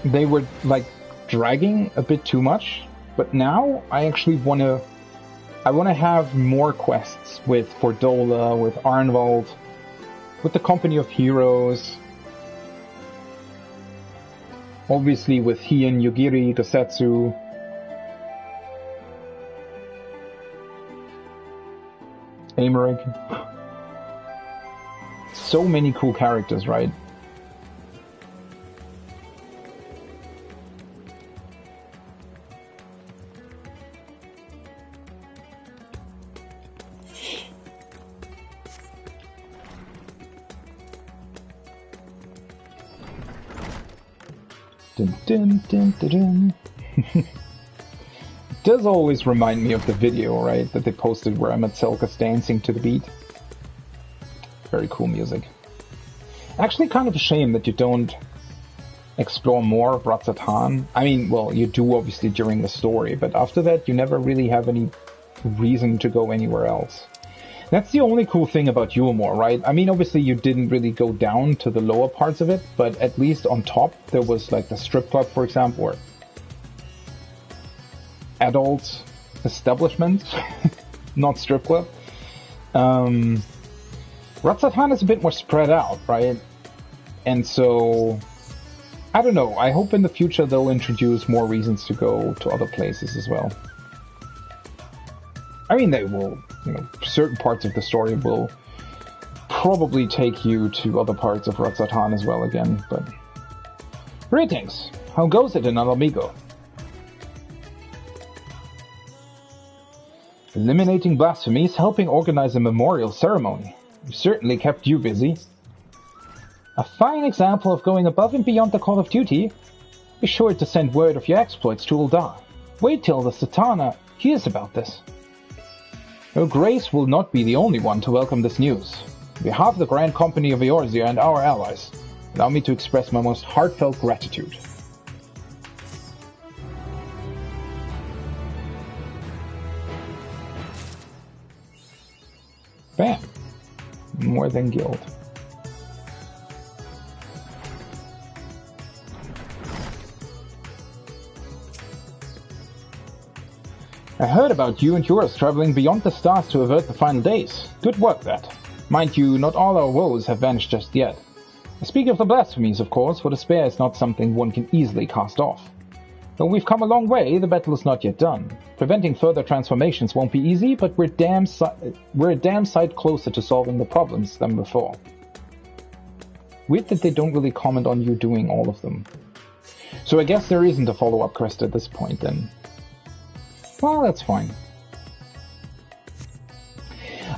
they were like dragging a bit too much, but now I actually want to have more quests with Fordola, with Arnwald, with the Company of Heroes, obviously with Hien, Yugiri, Gosetsu. Americ. So many cool characters, right? Dun, dun, dun, dun, dun. It does always remind me of the video, right, that they posted where I'm at Selka's dancing to the beat. Very cool music. Actually, kind of a shame that you don't explore more of Ratzatan. I mean, well, you do obviously during the story, but after that you never really have any reason to go anywhere else. That's the only cool thing about Yulmore, right? I mean, obviously you didn't really go down to the lower parts of it, but at least on top there was like the strip club, for example, or adult establishment, not strip club. Ratzatan is a bit more spread out, right? And so, I don't know, I hope in the future they'll introduce more reasons to go to other places as well. I mean, they will, you know, certain parts of the story will probably take you to other parts of Ratzatan as well again, but... Greetings! How goes it in Alamigo? Eliminating blasphemies, helping organize a memorial ceremony. Certainly kept you busy. A fine example of going above and beyond the call of duty. Be sure to send word of your exploits to Ul'dah. Wait till the Satana hears about this. Her Grace will not be the only one to welcome this news. On behalf of the Grand Company of Eorzea and our allies, allow me to express my most heartfelt gratitude. Bam. More than guild. I heard about you and yours traveling beyond the stars to avert the final days. Good work, that. Mind you, not all our woes have vanished just yet. I speak of the blasphemies, of course, for despair is not something one can easily cast off. Though we've come a long way, the battle is not yet done. Preventing further transformations won't be easy, but we're a damn sight closer to solving the problems than before. Weird that they don't really comment on you doing all of them. So I guess there isn't a follow-up quest at this point, then. Well, that's fine.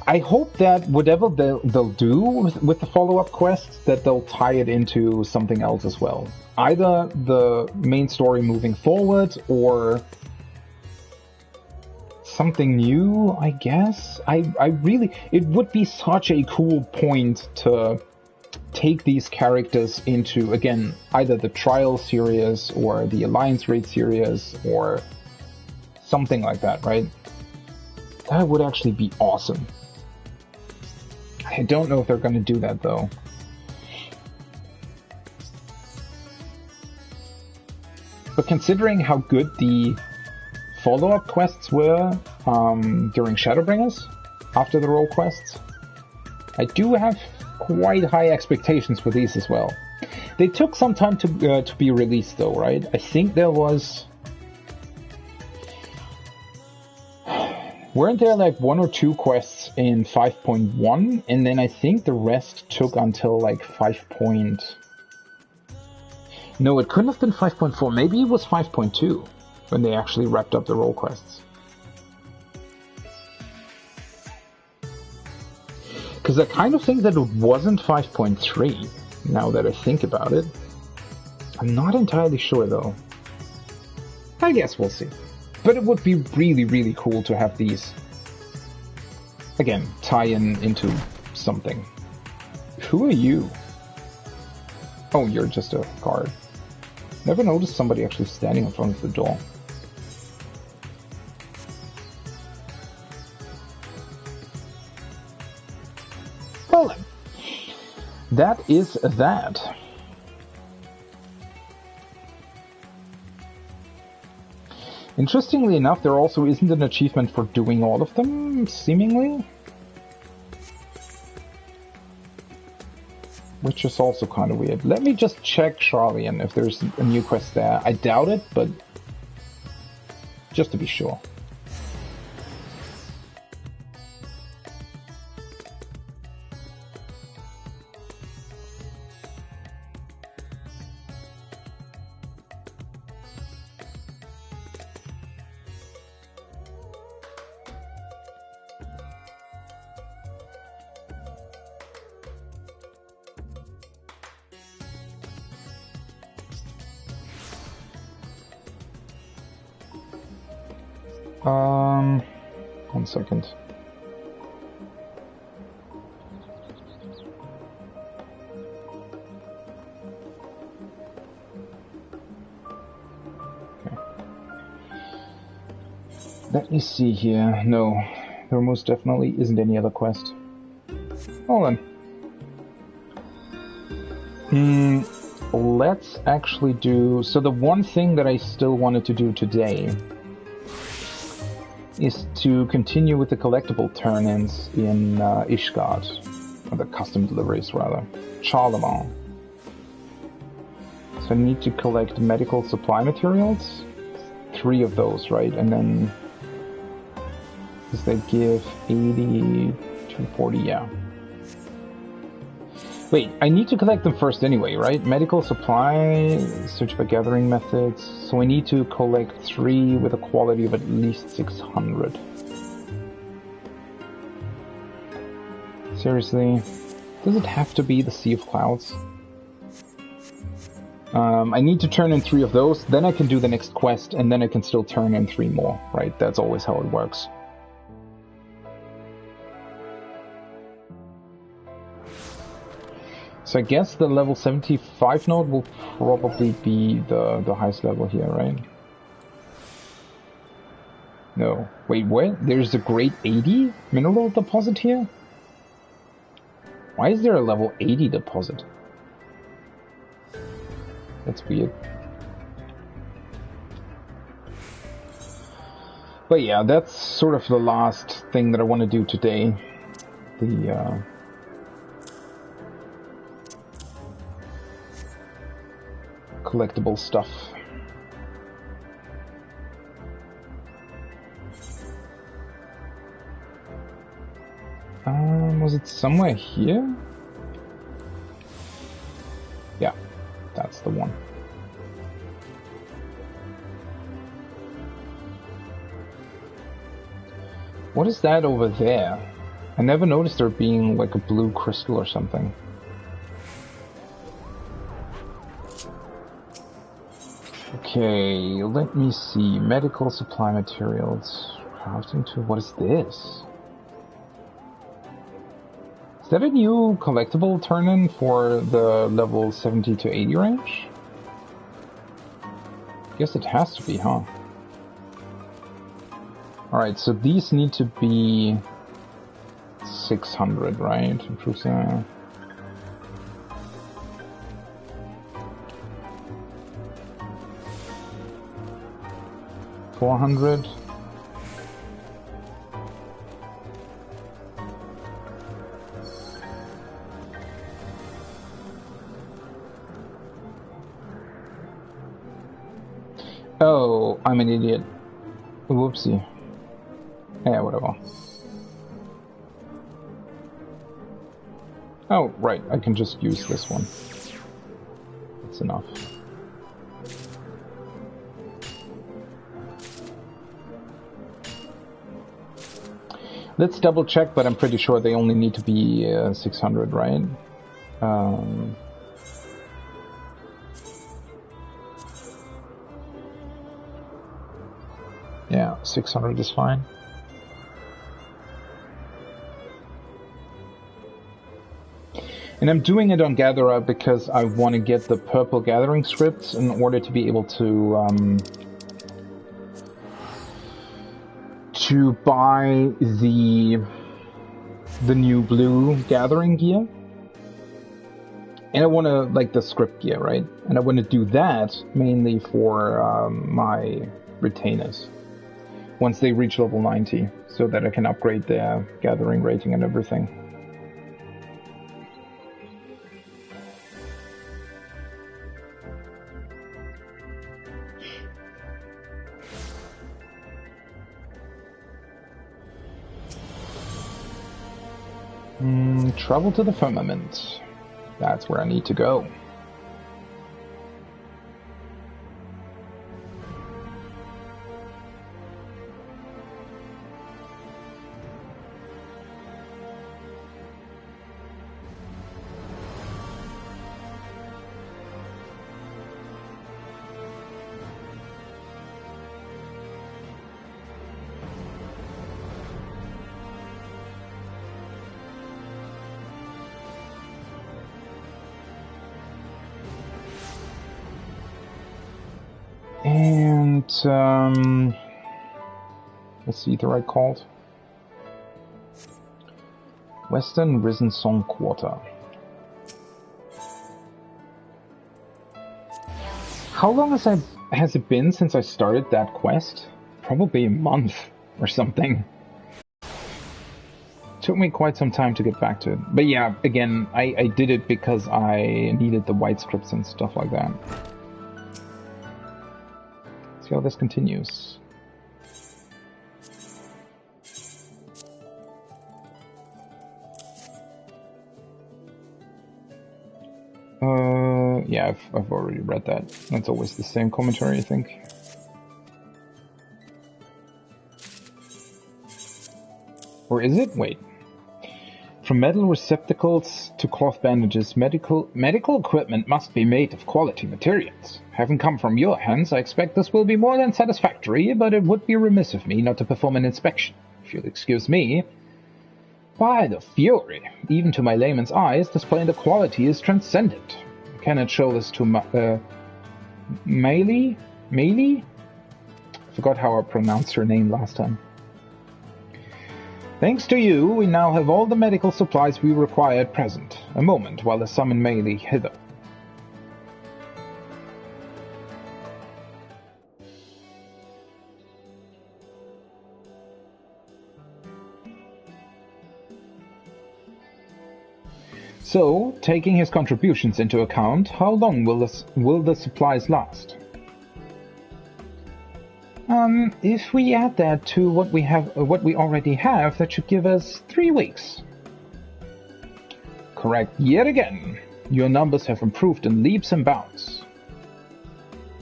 I hope that whatever they'll do with the follow-up quests, that they'll tie it into something else as well. Either the main story moving forward, or something new, I guess. It would be such a cool point to take these characters into, again, either the Trial series, or the Alliance Raid series, or something like that, right? That would actually be awesome. I don't know if they're going to do that, though. But considering how good the follow-up quests were during Shadowbringers, after the role quests, I do have quite high expectations for these as well. They took some time to be released, though, right? I think there was... Weren't there like 1 or 2 quests in 5.1, and then I think the rest took until like 5. No, it couldn't have been 5.4. Maybe it was 5.2 when they actually wrapped up the role quests. Because I kind of think that it wasn't 5.3, now that I think about it. I'm not entirely sure, though. I guess we'll see. But it would be really, really cool to have these, again, tie into something. Who are you? Oh, you're just a guard. Never noticed somebody actually standing in front of the door. Well then, that is that. Interestingly enough, there also isn't an achievement for doing all of them, seemingly. Which is also kind of weird. Let me just check Charlie and if there's a new quest there. I doubt it, but just to be sure. One second. Okay. Let me see here. No, there most definitely isn't any other quest. Hold on. Let's actually do... So the one thing that I still wanted to do today is to continue with the collectible turn-ins in Ishgard, or the custom deliveries rather, Charlemagne. So I need to collect medical supply materials, 3 of those, right? And then, because they give 80 to 40, yeah. Wait, I need to collect them first anyway, right? Medical supply, search by gathering methods. So I need to collect 3 with a quality of at least 600. Seriously? Does it have to be the Sea of Clouds? I need to turn in 3 of those, then I can do the next quest, and then I can still turn in 3 more, right? That's always how it works. So I guess the level 75 node will probably be the highest level here, right? No. Wait, what? There's a grade 80 mineral deposit here? Why is there a level 80 deposit? That's weird. But yeah, that's sort of the last thing that I want to do today. The, collectible stuff. Was it somewhere here? Yeah, that's the one. What is that over there? I never noticed there being like a blue crystal or something. Okay, let me see. Medical supply materials. Crafting tool. What is this? Is that a new collectible turn-in for the level 70 to 80 range? Guess it has to be, huh? Alright, so these need to be 600, right? Improves 400. Oh, I'm an idiot. Whoopsie. Yeah, whatever. Oh, right, I can just use this one. That's enough. Let's double check, but I'm pretty sure they only need to be 600, right? Yeah, 600 is fine. And I'm doing it on Gatherer because I want to get the purple gathering scripts in order to be able to buy the new blue gathering gear. And I want to, like, the script gear, right? And I want to do that mainly for my retainers once they reach level 90, so that I can upgrade their gathering rating and everything. Travel to the firmament. That's where I need to go. And, let's see the right called. Western Risen Song Quarter. How long has it been since I started that quest? Probably a month or something. Took me quite some time to get back to it. But yeah, again, I did it because I needed the white scripts and stuff like that. See how this continues. Yeah, I've already read that. That's always the same commentary, I think. Or is it? Wait. From metal receptacles to cloth bandages, medical equipment must be made of quality materials. Having come from your hands, I expect this will be more than satisfactory, but it would be remiss of me not to perform an inspection, if you'll excuse me. By the Fury, even to my layman's eyes, this splendid quality is transcendent. I cannot show this to Meili? I forgot how I pronounced her name last time. Thanks to you, we now have all the medical supplies we require at present. A moment while I summon Meili hither. So, taking his contributions into account, how long will the supplies last? If we add that to what we already have, that should give us 3 weeks. Correct yet again. Your numbers have improved in leaps and bounds.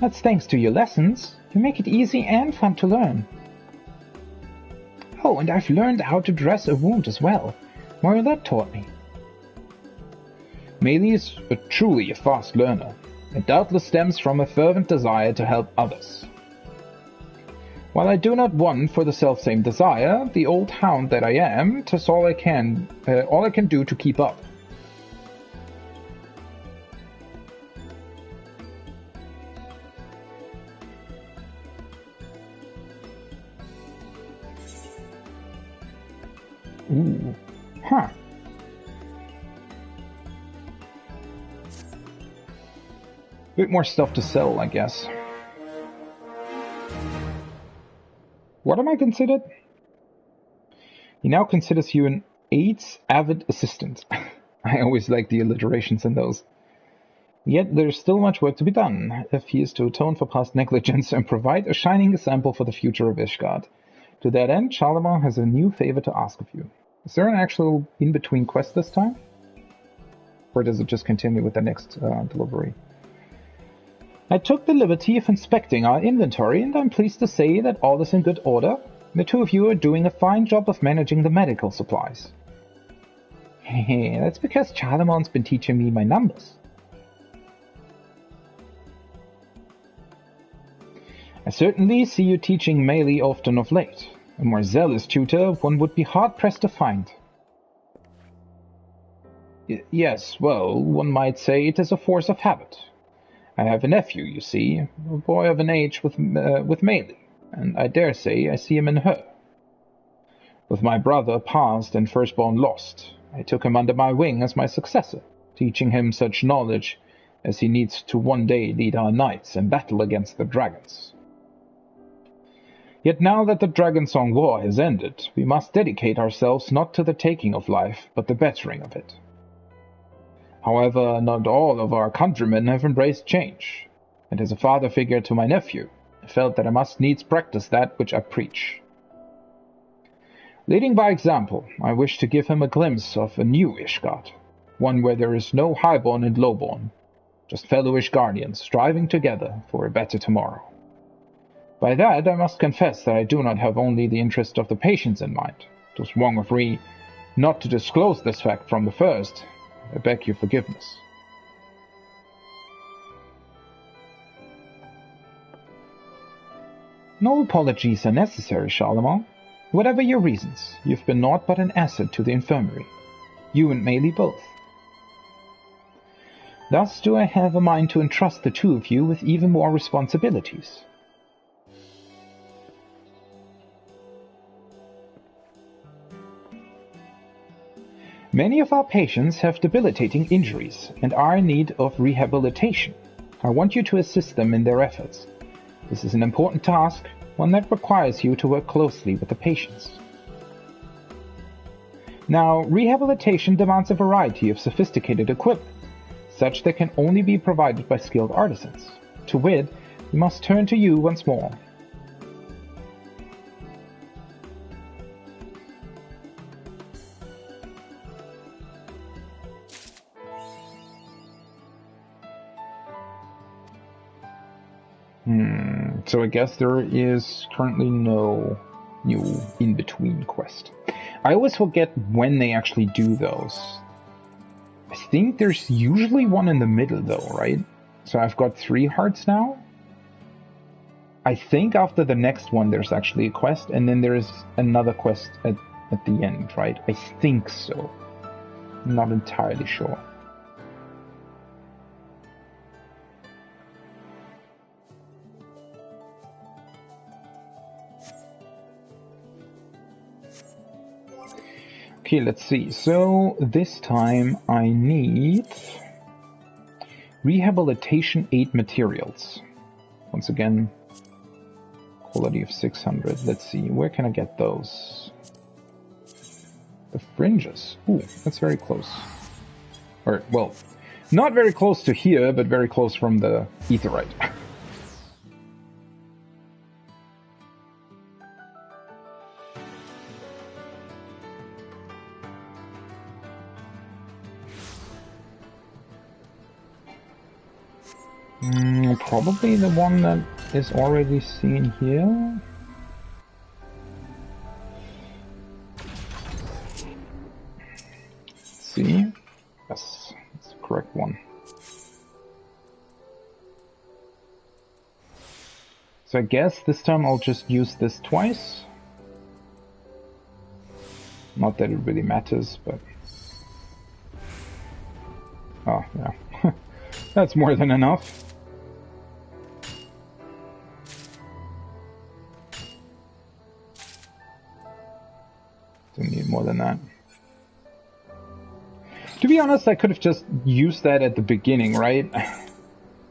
That's thanks to your lessons. You make it easy and fun to learn. Oh, and I've learned how to dress a wound as well. Marionette taught me. Meili is truly a fast learner. It doubtless stems from a fervent desire to help others. While I do not want for the selfsame desire, the old hound that I am, 'tis all I can do to keep up. Ooh, huh. Bit more stuff to sell, I guess. What am I considered? He now considers you an AIDS avid assistant. I always like the alliterations in those. Yet there's still much work to be done, if he is to atone for past negligence and provide a shining example for the future of Ishgard. To that end, Charlemagne has a new favor to ask of you. Is there an actual in-between quest this time? Or does it just continue with the next delivery? I took the liberty of inspecting our inventory, and I'm pleased to say that all is in good order. The two of you are doing a fine job of managing the medical supplies. Hehe, that's because Charlemagne's been teaching me my numbers. I certainly see you teaching Meili often of late. A more zealous tutor one would be hard-pressed to find. Yes, well, one might say it is a force of habit. I have a nephew, you see, a boy of an age with Meili, and I dare say I see him in her. With my brother passed and firstborn lost, I took him under my wing as my successor, teaching him such knowledge as he needs to one day lead our knights in battle against the dragons. Yet now that the Dragonsong War has ended, we must dedicate ourselves not to the taking of life, but the bettering of it. However, not all of our countrymen have embraced change, and as a father figure to my nephew, I felt that I must needs practice that which I preach. Leading by example, I wish to give him a glimpse of a new Ishgard, one where there is no highborn and lowborn, just fellowish guardians striving together for a better tomorrow. By that, I must confess that I do not have only the interest of the patients in mind. It was wrong of me not to disclose this fact from the first. I beg your forgiveness. No apologies are necessary, Charlemagne. Whatever your reasons, you've been naught but an asset to the infirmary. You and Melee both. Thus do I have a mind to entrust the two of you with even more responsibilities. Many of our patients have debilitating injuries and are in need of rehabilitation. I want you to assist them in their efforts. This is an important task, one that requires you to work closely with the patients. Now, rehabilitation demands a variety of sophisticated equipment, such that can only be provided by skilled artisans. To wit, we must turn to you once more. So I guess there is currently no new in-between quest. I always forget when they actually do those. I think there's usually one in the middle though, right? So I've got 3 hearts now. I think after the next one there's actually a quest, and then there's another quest at the end, right? I think so. I'm not entirely sure. Okay, let's see. So this time I need rehabilitation 8 materials. Once again, quality of 600. Let's see, where can I get those? The fringes. Ooh, that's very close. Or, well, not very close to here, but very close from the aetheryte. Probably the one that is already seen here. Let's see. Yes, that's the correct one. So I guess this time I'll just use this twice. Not that it really matters, but... Oh, yeah. That's more than enough. Don't need more than that. To be honest, I could have just used that at the beginning, right?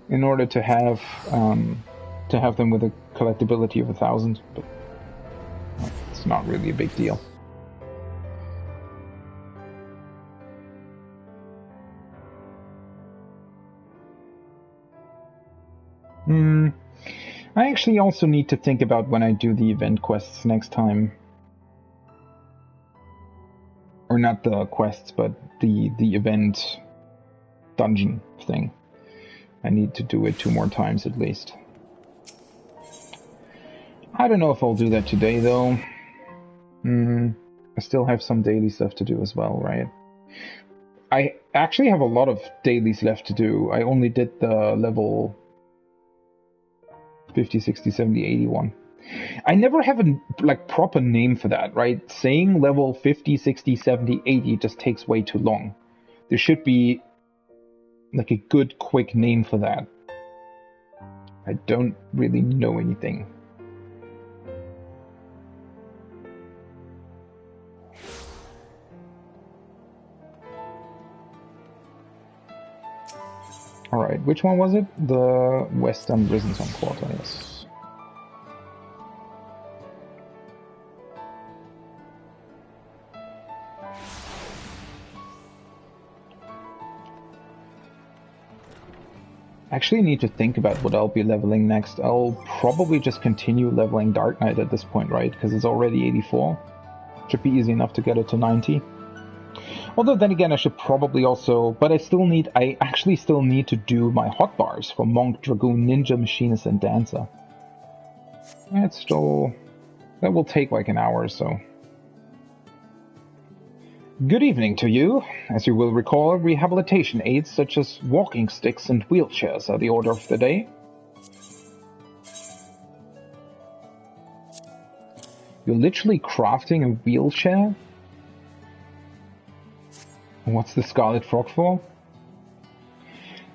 In order to have them with a collectability of 1,000, but it's not really a big deal. I actually also need to think about when I do the event quests next time. Or not the quests, but the event dungeon thing. I need to do it 2 more times at least. I don't know if I'll do that today though. I still have some daily stuff to do as well, right? I actually have a lot of dailies left to do. I only did the level 50, 60, 70, 81. I never have a proper name for that, right? Saying level 50, 60, 70, 80 just takes way too long. There should be like a good quick name for that. I don't really know anything. Alright, which one was it? The Western Risen Quarter, yes. Actually need to think about what I'll be leveling next. I'll probably just continue leveling Dark Knight at this point, right? Because it's already 84. Should be easy enough to get it to 90. Although then again, I should probably also... But I actually still need to do my hotbars for Monk, Dragoon, Ninja, Machinist, and Dancer. That's still... That will take like an hour or so. Good evening to you. As you will recall, rehabilitation aids such as walking sticks and wheelchairs are the order of the day. You're literally crafting a wheelchair? What's the Scarlet Frog for?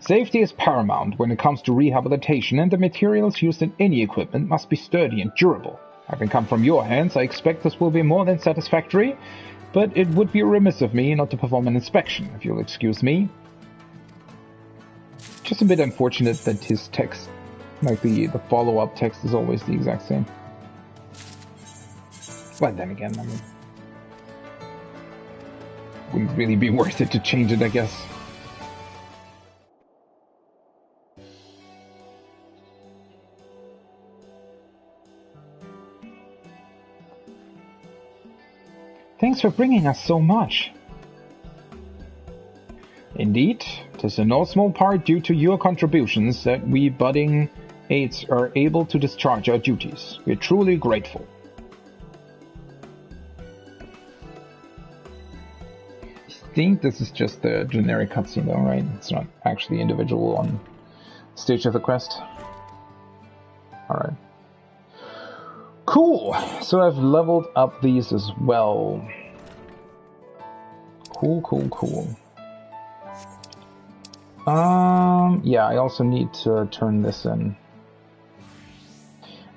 Safety is paramount when it comes to rehabilitation, and the materials used in any equipment must be sturdy and durable. Having come from your hands, I expect this will be more than satisfactory, but it would be remiss of me not to perform an inspection, if you'll excuse me. Just a bit unfortunate that his text, like the follow-up text, is always the exact same. But then again, I mean... wouldn't really be worth it to change it, I guess. Thanks for bringing us so much. Indeed, 'tis in no small part due to your contributions that we budding aides are able to discharge our duties. We're truly grateful. I think this is just the generic cutscene though, right? It's not actually individual on stage of the quest. Alright. Cool! So I've leveled up these as well. Cool. Yeah, I also need to turn this in.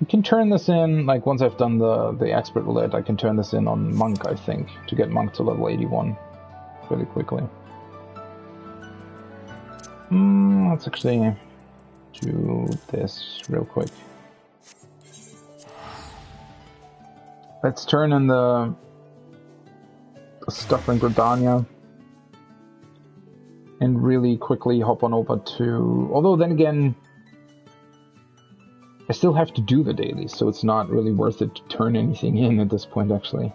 I can turn this in, like, once I've done the expert roulette, I can turn this in on Monk, I think, to get Monk to level 81 really quickly. Let's actually do this real quick. Let's turn in the stuff in Gridania and really quickly hop on over to... Although then again, I still have to do the dailies, so it's not really worth it to turn anything in at this point, actually.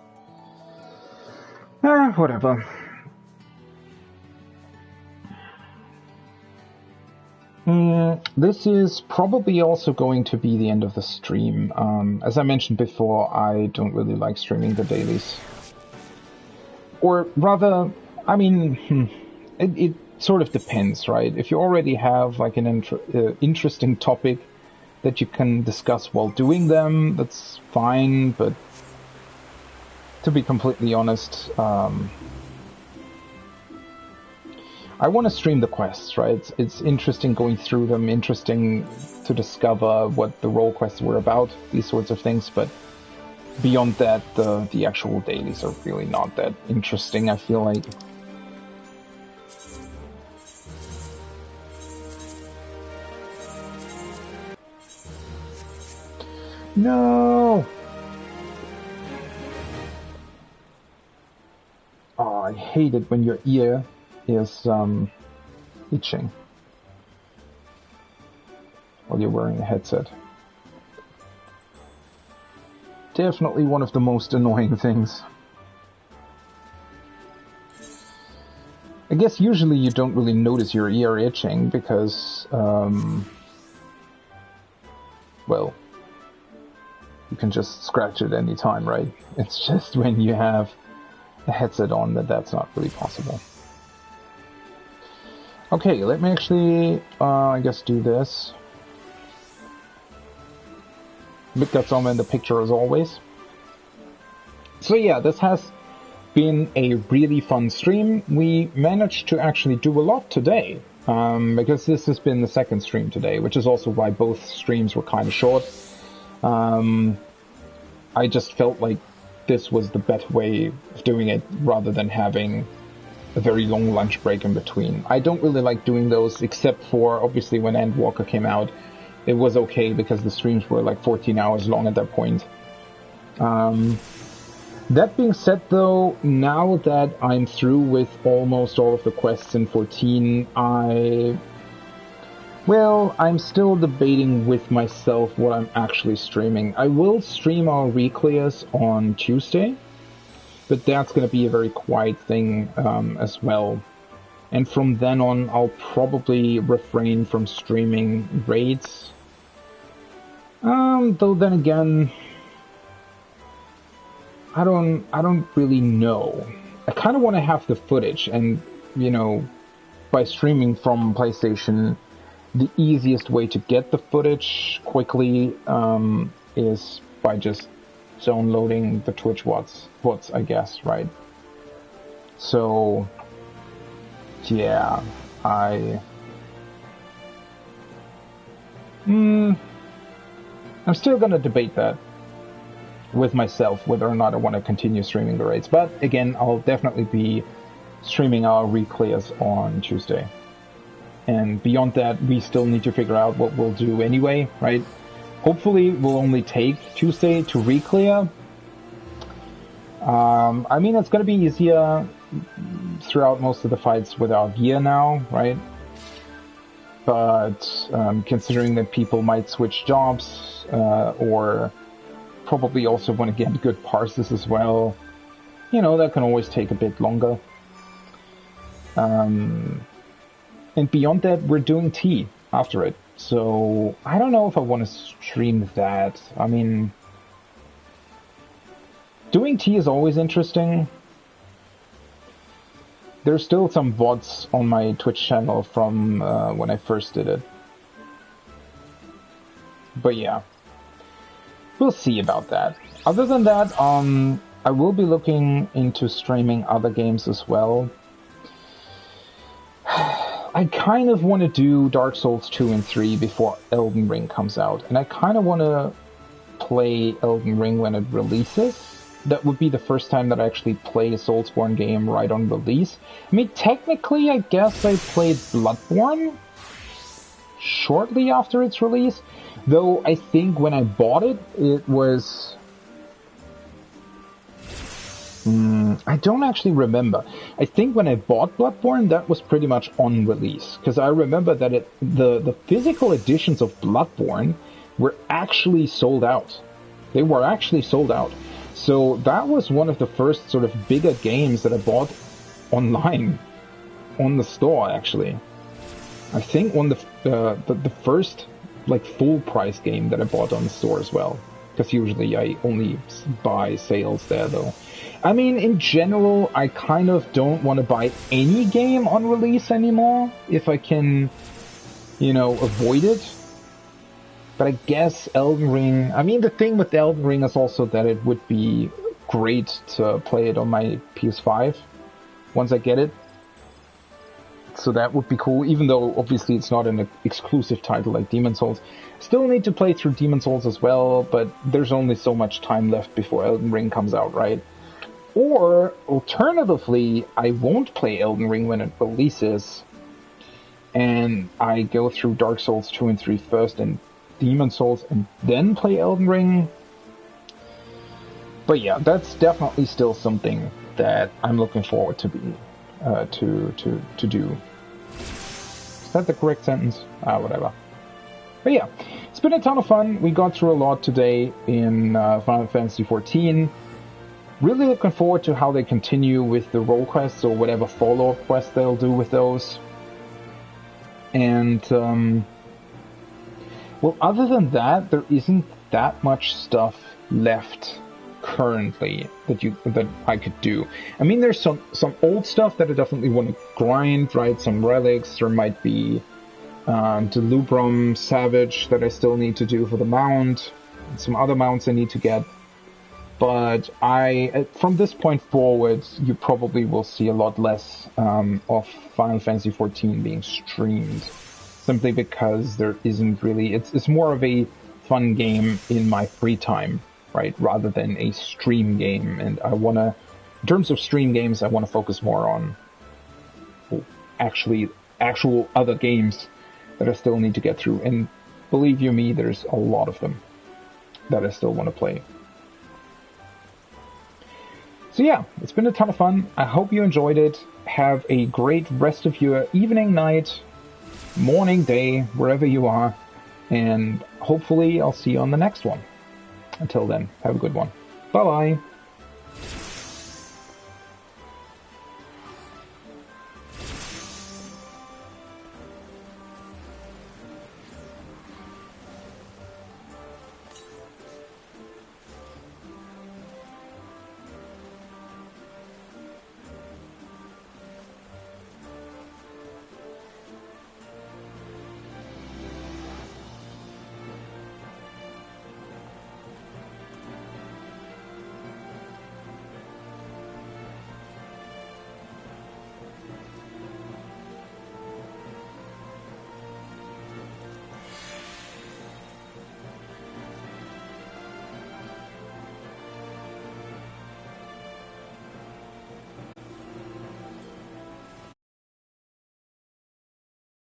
Whatever. This is probably also going to be the end of the stream. As I mentioned before, I don't really like streaming the dailies. Or rather, I mean, it sort of depends, right? If you already have like an interesting topic that you can discuss while doing them, that's fine, but to be completely honest, I want to stream the quests, right? It's interesting going through them, interesting to discover what the role quests were about, these sorts of things, but beyond that, the actual dailies are really not that interesting, I feel like. No! Oh, I hate it when your ear is itching while you're wearing a headset. Definitely one of the most annoying things. I guess usually you don't really notice your ear itching because, well, you can just scratch it any time, right? It's just when you have a headset on that's not really possible. Okay, let me actually, I guess, do this. Big Got Some in the picture as always. So yeah, this has been a really fun stream. We managed to actually do a lot today, because this has been the second stream today, which is also why both streams were kind of short. I just felt like this was the better way of doing it, rather than having a very long lunch break in between. I don't really like doing those, except for, obviously, when Endwalker came out. It was okay, because the streams were like 14 hours long at that point. That being said, though, now that I'm through with almost all of the quests in 14, I Well, I'm still debating with myself what I'm actually streaming. I will stream our Rolequests on Tuesday, but that's going to be a very quiet thing as well. And from then on, I'll probably refrain from streaming raids. Though then again, I don't really know. I kind of want to have the footage, and you know, by streaming from PlayStation, the easiest way to get the footage quickly is by just downloading the Twitch VODs, I guess, right? So, yeah, I'm still gonna debate that with myself, whether or not I want to continue streaming the raids. But again, I'll definitely be streaming our Rolequests on Tuesday. And beyond that, we still need to figure out what we'll do anyway, right? Hopefully, we'll only take Tuesday to Rolequest. I mean, it's going to be easier throughout most of the fights without gear now, right? But considering that people might switch jobs, or probably also want to get good parses as well, you know, that can always take a bit longer. And beyond that, we're doing tea after it. So, I don't know if I want to stream that. I mean, doing tea is always interesting. There's still some VODs on my Twitch channel from when I first did it. But yeah, we'll see about that. Other than that, I will be looking into streaming other games as well. I kind of want to do Dark Souls 2 and 3 before Elden Ring comes out. And I kind of want to play Elden Ring when it releases. That would be the first time that I actually play a Soulsborne game right on release. I mean, technically, I guess I played Bloodborne shortly after its release. Though I think when I bought it, it was... I don't actually remember. I think when I bought Bloodborne, that was pretty much on release. Because I remember that the physical editions of Bloodborne were actually sold out. They were actually sold out. So that was one of the first sort of bigger games that I bought online. On the store, actually. I think on the first like full price game that I bought on the store as well. Because usually I only buy sales there though. I mean, in general, I kind of don't want to buy any game on release anymore, if I can, you know, avoid it. But I guess Elden Ring... I mean, the thing with Elden Ring is also that it would be great to play it on my PS5 once I get it. So that would be cool, even though obviously it's not an exclusive title like Demon's Souls. Still need to play through Demon's Souls as well, but there's only so much time left before Elden Ring comes out, right? Or, alternatively, I won't play Elden Ring when it releases, and I go through Dark Souls 2 and 3 first, and Demon's Souls, and then play Elden Ring. But yeah, that's definitely still something that I'm looking forward to to do. Is that the correct sentence? Whatever. But yeah, it's been a ton of fun. We got through a lot today in Final Fantasy XIV. Really looking forward to how they continue with the Rolequests or whatever follow-up quests they'll do with those. And, well, other than that, there isn't that much stuff left currently that I could do. I mean, there's some old stuff that I definitely want to grind, right? Some relics. There might be Delubrum Savage that I still need to do for the mount. And some other mounts I need to get. But from this point forward, you probably will see a lot less of Final Fantasy XIV being streamed. Simply because there isn't really... It's more of a fun game in my free time, right? Rather than a stream game. And I want to... In terms of stream games, I want to focus more on actual other games that I still need to get through. And believe you me, there's a lot of them that I still want to play. So yeah, it's been a ton of fun. I hope you enjoyed it. Have a great rest of your evening, night, morning, day, wherever you are. And hopefully I'll see you on the next one. Until then, have a good one. Bye-bye.